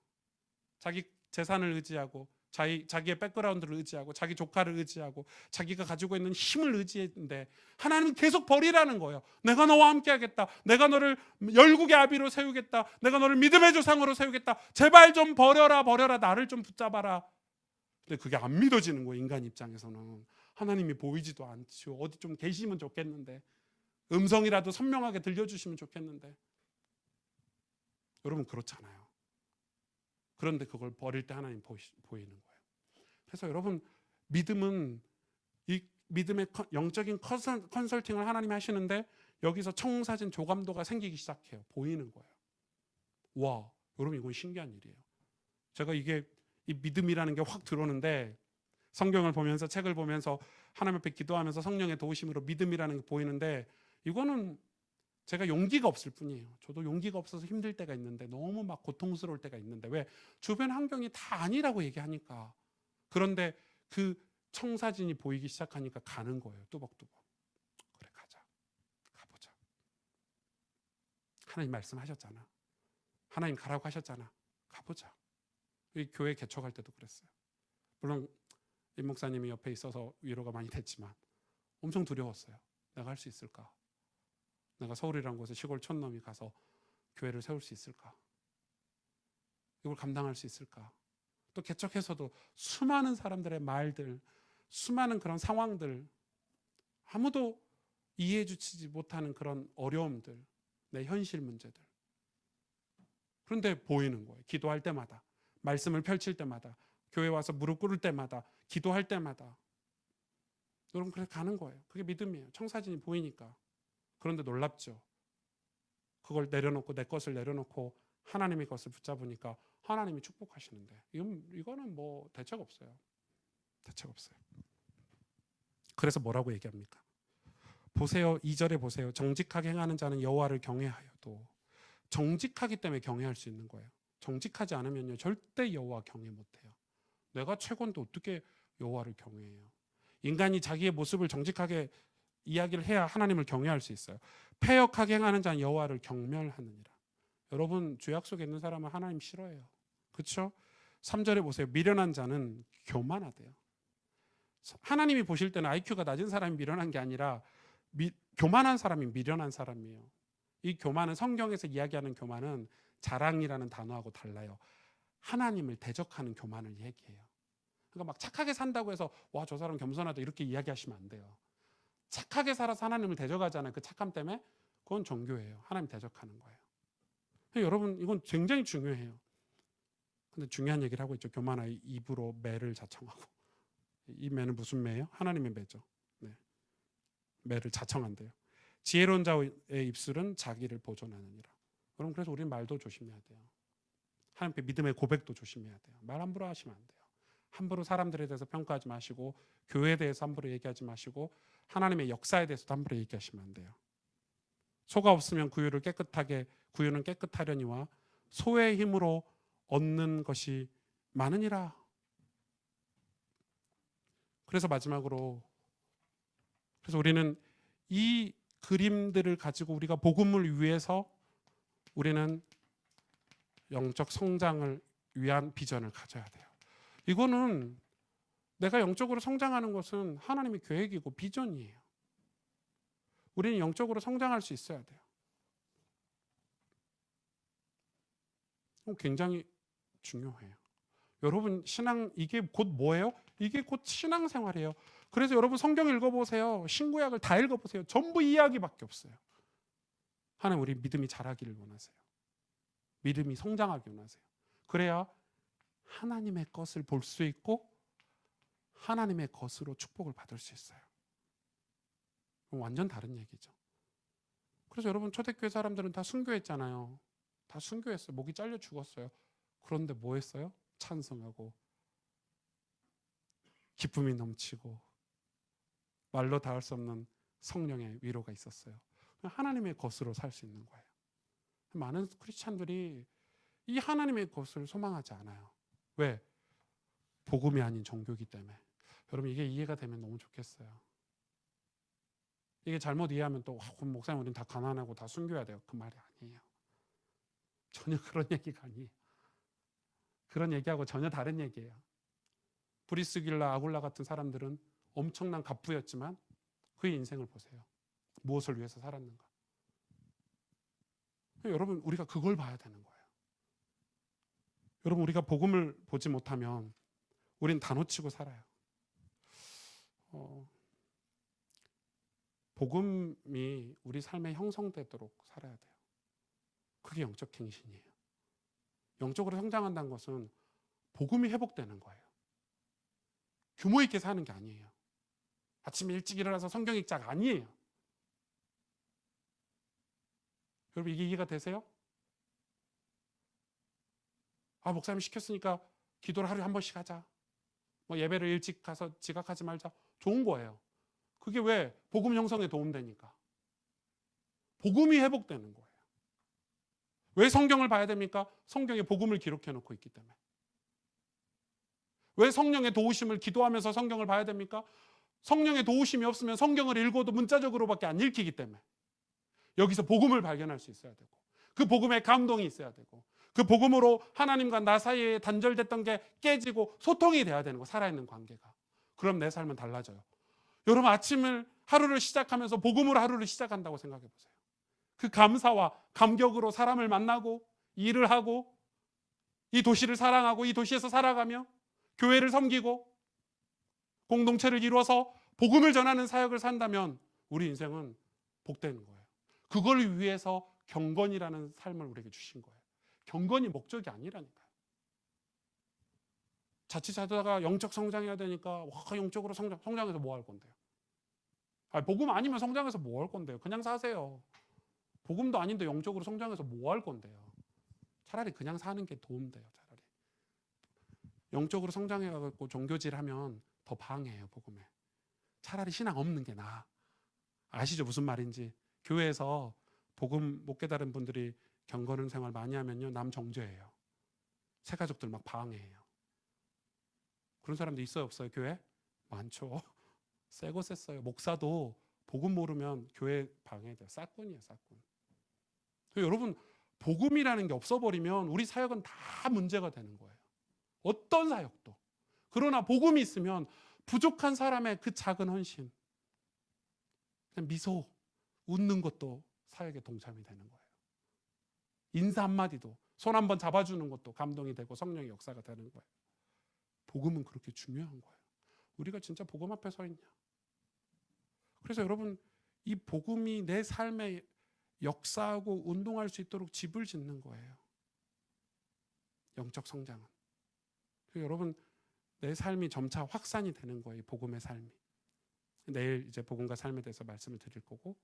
자기 재산을 의지하고 자기의 백그라운드를 의지하고 자기 조카를 의지하고 자기가 가지고 있는 힘을 의지했는데 하나님은 계속 버리라는 거예요. 내가 너와 함께 하겠다. 내가 너를 열국의 아비로 세우겠다. 내가 너를 믿음의 조상으로 세우겠다. 제발 좀 버려라. 나를 좀 붙잡아라. 근데 그게 안 믿어지는 거예요. 인간 입장에서는. 하나님이 보이지도 않죠. 어디 좀 계시면 좋겠는데, 음성이라도 선명하게 들려주시면 좋겠는데. 여러분 그렇잖아요. 그런데 그걸 버릴 때 하나님 보이는 거예요. 그래서 여러분 믿음은, 이 믿음의 영적인 컨설팅을 하나님이 하시는데 여기서 청사진 조감도가 생기기 시작해요. 보이는 거예요. 와, 여러분 이건 신기한 일이에요. 제가 이게 이 믿음이라는 게 확 들어오는데, 성경을 보면서, 책을 보면서, 하나님 앞에 기도하면서 성령의 도우심으로 믿음이라는 게 보이는데, 이거는 제가 용기가 없을 뿐이에요. 저도 용기가 없어서 힘들 때가 있는데, 너무 막 고통스러울 때가 있는데, 왜? 주변 환경이 다 아니라고 얘기하니까. 그런데 그 청사진이 보이기 시작하니까 가는 거예요. 뚜벅뚜벅. 그래, 가보자. 하나님 말씀하셨잖아. 하나님 가라고 하셨잖아. 가보자. 이 교회 개척할 때도 그랬어요. 물론 임 목사님이 옆에 있어서 위로가 많이 됐지만 엄청 두려웠어요. 내가 할 수 있을까? 내가 서울이라는 곳에 시골 촌놈이 가서 교회를 세울 수 있을까? 이걸 감당할 수 있을까? 또 개척해서도 수많은 사람들의 말들, 수많은 그런 상황들, 아무도 이해해 주지 못하는 그런 어려움들, 내 현실 문제들. 그런데 보이는 거예요. 기도할 때마다, 말씀을 펼칠 때마다, 교회 와서 무릎 꿇을 때마다, 기도할 때마다. 여러분 그래서 가는 거예요. 그게 믿음이에요. 청사진이 보이니까. 그런데 놀랍죠. 그걸 내려놓고, 내 것을 내려놓고 하나님의 것을 붙잡으니까 하나님이 축복하시는데, 이거는 뭐 대책 없어요. 대책 없어요. 그래서 뭐라고 얘기합니까? 보세요. 2절에 보세요. 정직하게 행하는 자는 여호와를 경외하여도. 정직하기 때문에 경외할 수 있는 거예요. 정직하지 않으면요, 절대 여호와 경외 못해요. 내가 최고인데 어떻게 여호와를 경외해요? 인간이 자기의 모습을 정직하게 이야기를 해야 하나님을 경외할 수 있어요. 패역하게 행하는 자는 여호와를 경멸하느니라. 여러분 죄악 속에 있는 사람은 하나님 싫어해요. 그렇죠? 3절에 보세요. 미련한 자는 교만하대요. 하나님이 보실 때는 IQ가 낮은 사람이 미련한 게 아니라 교만한 사람이 미련한 사람이에요. 이 교만은, 성경에서 이야기하는 교만은 자랑이라는 단어하고 달라요. 하나님을 대적하는 교만을 얘기해요. 그러니까 막 착하게 산다고 해서 와, 저 사람 겸손하다 이렇게 이야기하시면 안 돼요. 착하게 살아서 하나님을 대적하잖아요. 그 착함 때문에. 그건 종교예요. 하나님 대적하는 거예요. 여러분, 이건 굉장히 중요해요. 근데 중요한 얘기를 하고 있죠. 교만의 입으로 매를 자청하고. 이 매는 무슨 매예요? 하나님의 매죠. 네. 매를 자청한대요. 지혜로운 자의 입술은 자기를 보존하느니라. 여러분, 그래서 우리는 말도 조심해야 돼요. 하나님께 믿음의 고백도 조심해야 돼요. 말 함부로 하시면 안 돼요. 함부로 사람들에 대해서 평가하지 마시고, 교회에 대해서 함부로 얘기하지 마시고, 하나님의 역사에 대해서도 함부로 얘기하시면 안 돼요. 소가 없으면 구유는 깨끗하려니와 소의 힘으로 얻는 것이 많으니라. 그래서 마지막으로, 그래서 우리는 이 그림들을 가지고 우리가 복음을 위해서 우리는 영적 성장을 위한 비전을 가져야 돼요. 이거는 내가 영적으로 성장하는 것은 하나님의 계획이고 비전이에요. 우리는 영적으로 성장할 수 있어야 돼요. 굉장히 중요해요. 여러분, 신앙, 이게 곧 뭐예요? 이게 곧 신앙생활이에요. 그래서 여러분 성경 읽어보세요. 신구약을 다 읽어보세요. 전부 이야기밖에 없어요. 하나님, 우리 믿음이 자라기를 원하세요. 믿음이 성장하기 원하세요. 그래야 하나님의 것을 볼 수 있고 하나님의 것으로 축복을 받을 수 있어요. 완전 다른 얘기죠. 그래서 여러분, 초대교회 사람들은 다 순교했잖아요. 다 순교했어요. 목이 잘려 죽었어요. 그런데 뭐 했어요? 찬송하고 기쁨이 넘치고 말로 닿을 수 없는 성령의 위로가 있었어요. 하나님의 것으로 살 수 있는 거예요. 많은 크리스찬들이 이 하나님의 것을 소망하지 않아요. 왜? 복음이 아닌 종교이기 때문에. 여러분, 이게 이해가 되면 너무 좋겠어요. 이게 잘못 이해하면 또 목사님, 우리는 다 가난하고 다 순교해야 돼요. 그 말이 아니에요. 전혀 그런 얘기가 아니에요. 그런 얘기하고 전혀 다른 얘기예요. 브리스길라, 아굴라 같은 사람들은 엄청난 갑부였지만 그의 인생을 보세요. 무엇을 위해서 살았는가. 여러분, 우리가 그걸 봐야 되는 거예요. 여러분, 우리가 복음을 보지 못하면 우린 다 놓치고 살아요. 복음이 우리 삶에 형성되도록 살아야 돼요. 그게 영적 갱신이에요. 영적으로 성장한다는 것은 복음이 회복되는 거예요. 규모 있게 사는 게 아니에요. 아침에 일찍 일어나서 성경 읽자가 아니에요. 여러분, 이게 이해가 되세요? 목사님 시켰으니까 기도를 하루에 한 번씩 하자. 예배를 일찍 가서 지각하지 말자. 좋은 거예요. 그게 왜? 복음 형성에 도움되니까. 복음이 회복되는 거예요. 왜 성경을 봐야 됩니까? 성경에 복음을 기록해 놓고 있기 때문에. 왜 성령의 도우심을 기도하면서 성경을 봐야 됩니까? 성령의 도우심이 없으면 성경을 읽어도 문자적으로밖에 안 읽히기 때문에. 여기서 복음을 발견할 수 있어야 되고, 그 복음에 감동이 있어야 되고, 그 복음으로 하나님과 나 사이에 단절됐던 게 깨지고 소통이 돼야 되는 거, 살아있는 관계가. 그럼 내 삶은 달라져요. 여러분, 하루를 시작하면서 복음으로 하루를 시작한다고 생각해 보세요. 그 감사와 감격으로 사람을 만나고 일을 하고 이 도시를 사랑하고 이 도시에서 살아가며 교회를 섬기고 공동체를 이루어서 복음을 전하는 사역을 산다면 우리 인생은 복되는 거예요. 그걸 위해서 경건이라는 삶을 우리에게 주신 거예요. 경건이 목적이 아니라니까요. 자칫하다가 영적 성장해야 되니까 영적으로 성장해서 뭐 할 건데요? 복음 아니면 성장해서 뭐 할 건데요? 그냥 사세요. 복음도 아닌데 영적으로 성장해서 뭐 할 건데요? 차라리 그냥 사는 게 도움돼요. 차라리 영적으로 성장해가지고 종교질하면 더 방해해요. 복음에. 차라리 신앙 없는 게 나아. 아시죠? 무슨 말인지. 교회에서 복음 못 깨달은 분들이 경건 생활 많이 하면요, 남정죄예요. 새가족들 막 방해해요. 그런 사람도 있어요, 없어요? 교회? 많죠. 세고 셌어요. 목사도 복음 모르면 교회 방해돼요. 싹군이에요, 싹군. 여러분, 복음이라는 게 없어버리면 우리 사역은 다 문제가 되는 거예요. 어떤 사역도. 그러나 복음이 있으면 부족한 사람의 그 작은 헌신, 그냥 미소, 웃는 것도 사역에 동참이 되는 거예요. 인사 한마디도, 손 한번 잡아주는 것도 감동이 되고 성령의 역사가 되는 거예요. 복음은 그렇게 중요한 거예요. 우리가 진짜 복음 앞에 서 있냐? 그래서 여러분, 이 복음이 내 삶에 역사하고 운동할 수 있도록 집을 짓는 거예요. 영적 성장은. 여러분, 내 삶이 점차 확산이 되는 거예요. 복음의 삶이. 내일 이제 복음과 삶에 대해서 말씀을 드릴 거고,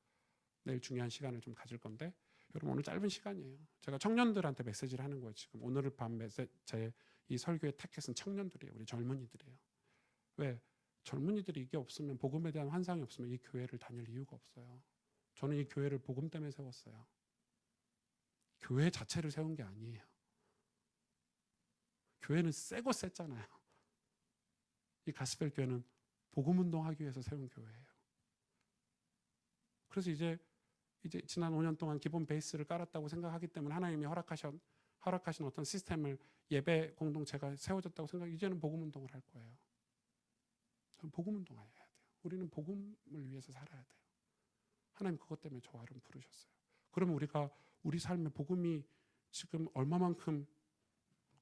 내일 중요한 시간을 좀 가질 건데, 여러분 오늘 짧은 시간이에요. 제가 청년들한테 메시지를 하는 거예요. 지금 오늘 밤 제 이 설교의 타겟은 청년들이에요. 우리 젊은이들이에요. 왜? 젊은이들이 이게 없으면, 복음에 대한 환상이 없으면 이 교회를 다닐 이유가 없어요. 저는 이 교회를 복음 때문에 세웠어요. 교회 자체를 세운 게 아니에요. 교회는 세고 셌잖아요. 이 가스펠 교회는 복음 운동하기 위해서 세운 교회예요. 그래서 이제 지난 5년 동안 기본 베이스를 깔았다고 생각하기 때문에 하나님이 허락하신 어떤 시스템을, 예배 공동체가 세워졌다고 생각하고 이제는 복음 운동을 할 거예요. 저는 복음 운동을 해야 돼요. 우리는 복음을 위해서 살아야 돼요. 하나님 그것 때문에 저와 여러분 부르셨어요. 그러면 우리가 우리 삶의 복음이 지금 얼마만큼,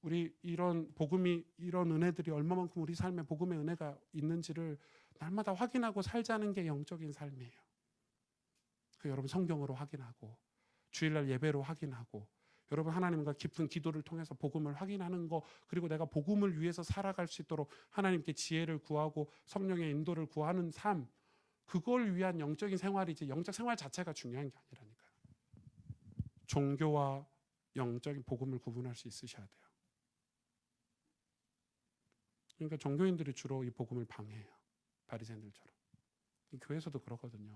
우리 이런 복음이, 이런 은혜들이 얼마만큼 우리 삶에 복음의 은혜가 있는지를 날마다 확인하고 살자는 게 영적인 삶이에요. 그 여러분 성경으로 확인하고, 주일날 예배로 확인하고, 여러분 하나님과 깊은 기도를 통해서 복음을 확인하는 거, 그리고 내가 복음을 위해서 살아갈 수 있도록 하나님께 지혜를 구하고 성령의 인도를 구하는 삶, 그걸 위한 영적인 생활이지 영적 생활 자체가 중요한 게 아니라니까요. 종교와 영적인 복음을 구분할 수 있으셔야 돼요. 그러니까 종교인들이 주로 이 복음을 방해해요. 바리새인들처럼. 교회에서도 그러거든요.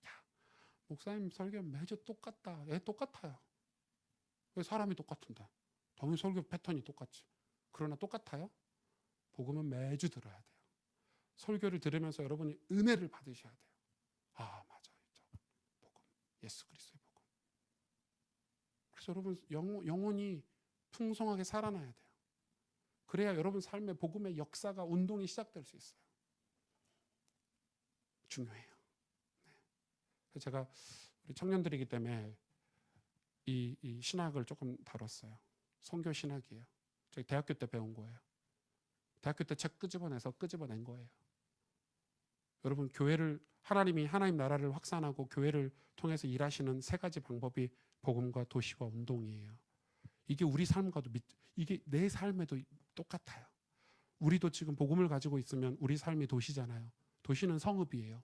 야, 목사님 설교 매주 똑같다. 똑같아요. 왜? 사람이 똑같은데. 당연히 설교 패턴이 똑같지. 그러나 똑같아요? 복음은 매주 들어야 돼요. 설교를 들으면서 여러분이 은혜를 받으셔야 돼요. 아, 맞아. 복음. 예수 그리스도의 복음. 그래서 여러분 영혼이 풍성하게 살아나야 돼요. 그래야 여러분 삶의 복음의 역사가, 운동이 시작될 수 있어요. 중요해요. 네. 그래서 제가 우리 청년들이기 때문에 이 신학을 조금 다뤘어요. 선교 신학이에요. 저희 대학교 때 배운 거예요. 대학교 때 책 끄집어낸 거예요. 여러분 교회를, 하나님 나라를 확산하고 교회를 통해서 일하시는 세 가지 방법이 복음과 도시와 운동이에요. 이게 우리 삶과도 이게 내 삶에도 똑같아요. 우리도 지금 복음을 가지고 있으면 우리 삶이 도시잖아요. 도시는 성읍이에요.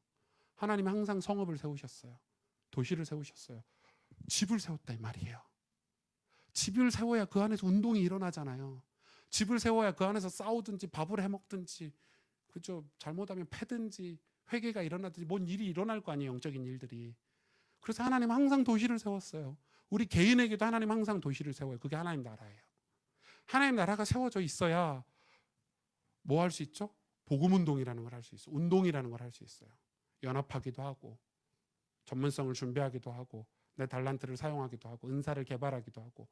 하나님이 항상 성읍을 세우셨어요. 도시를 세우셨어요. 집을 세웠다 이 말이에요. 집을 세워야 그 안에서 운동이 일어나잖아요. 집을 세워야 그 안에서 싸우든지 밥을 해먹든지, 그죠? 잘못하면 패든지 회개가 일어나든지 뭔 일이 일어날 거 아니에요. 영적인 일들이. 그래서 하나님 항상 도시를 세웠어요. 우리 개인에게도 하나님 항상 도시를 세워요. 그게 하나님 나라예요. 하나님 나라가 세워져 있어야 뭐 할 수 있죠? 복음 운동이라는 걸 할 수 있어요. 운동이라는 걸 할 수 있어요. 연합하기도 하고, 전문성을 준비하기도 하고, 내 달란트를 사용하기도 하고, 은사를 개발하기도 하고.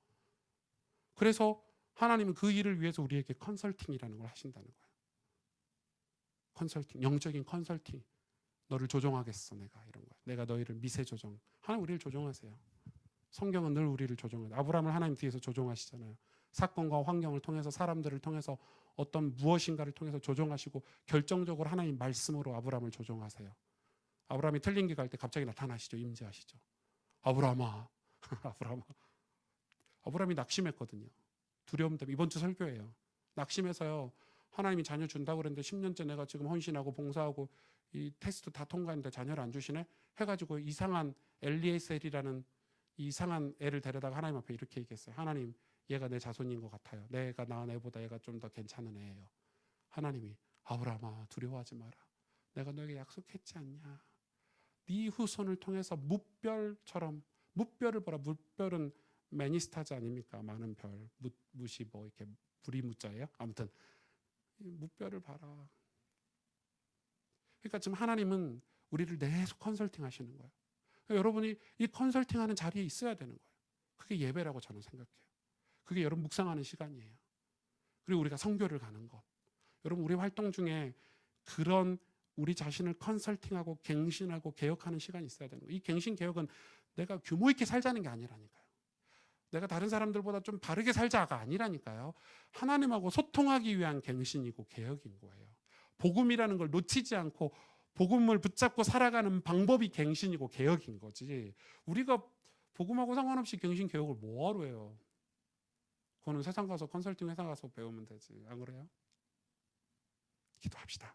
그래서 하나님은 그 일을 위해서 우리에게 컨설팅이라는 걸 하신다는 거예요. 컨설팅, 영적인 컨설팅. 너를 조종하겠어, 내가, 이런 거예요. 내가 너희를 미세 조정. 하나님 우리를 조종하세요. 성경은 늘 우리를 조종해요. 아브라함을 하나님 뒤에서 조종하시잖아요. 사건과 환경을 통해서, 사람들을 통해서, 어떤 무엇인가를 통해서 조종하시고, 결정적으로 하나님 말씀으로 아브라함을 조종하세요. 아브라함이 틀린 길 갈 때 갑자기 나타나시죠. 임재하시죠. 아브라함아. 아브라함이 낙심했거든요. 두려움 때문에. 이번 주 설교예요. 낙심해서요. 하나님이 자녀 준다고 그랬는데 10년째 내가 지금 헌신하고 봉사하고 이 테스트 다 통과했는데 자녀를 안 주시네? 해가지고 이상한 엘리에셀이라는 이상한 애를 데려다가 하나님 앞에 이렇게 얘기했어요. 하나님, 얘가 내 자손인 것 같아요. 내가 낳은 애보다 얘가 좀 더 괜찮은 애예요. 하나님이, 아브라함아 두려워하지 마라. 내가 너에게 약속했지 않냐. 네 후손을 통해서 무별처럼, 무별을 보라. 무별은 매니스타즈 아닙니까? 많은 별, 무시 뭐 이렇게 불이 무자예요. 아무튼 무별을 봐라. 그러니까 지금 하나님은 우리를 계속 컨설팅 하시는 거예요. 그러니까 여러분이 이 컨설팅하는 자리에 있어야 되는 거예요. 그게 예배라고 저는 생각해요. 그게 여러분 묵상하는 시간이에요. 그리고 우리가 성교를 가는 것. 여러분 우리 활동 중에 그런 우리 자신을 컨설팅하고 갱신하고 개혁하는 시간이 있어야 되는 거예요. 이 갱신 개혁은 내가 규모 있게 살자는 게 아니라니까요. 내가 다른 사람들보다 좀 바르게 살자가 아니라니까요. 하나님하고 소통하기 위한 갱신이고 개혁인 거예요. 복음이라는 걸 놓치지 않고 복음을 붙잡고 살아가는 방법이 갱신이고 개혁인 거지. 우리가 복음하고 상관없이 갱신 개혁을 뭐하러 해요? 그거는 세상 가서 컨설팅 회사 가서 배우면 되지. 안 그래요? 기도합시다.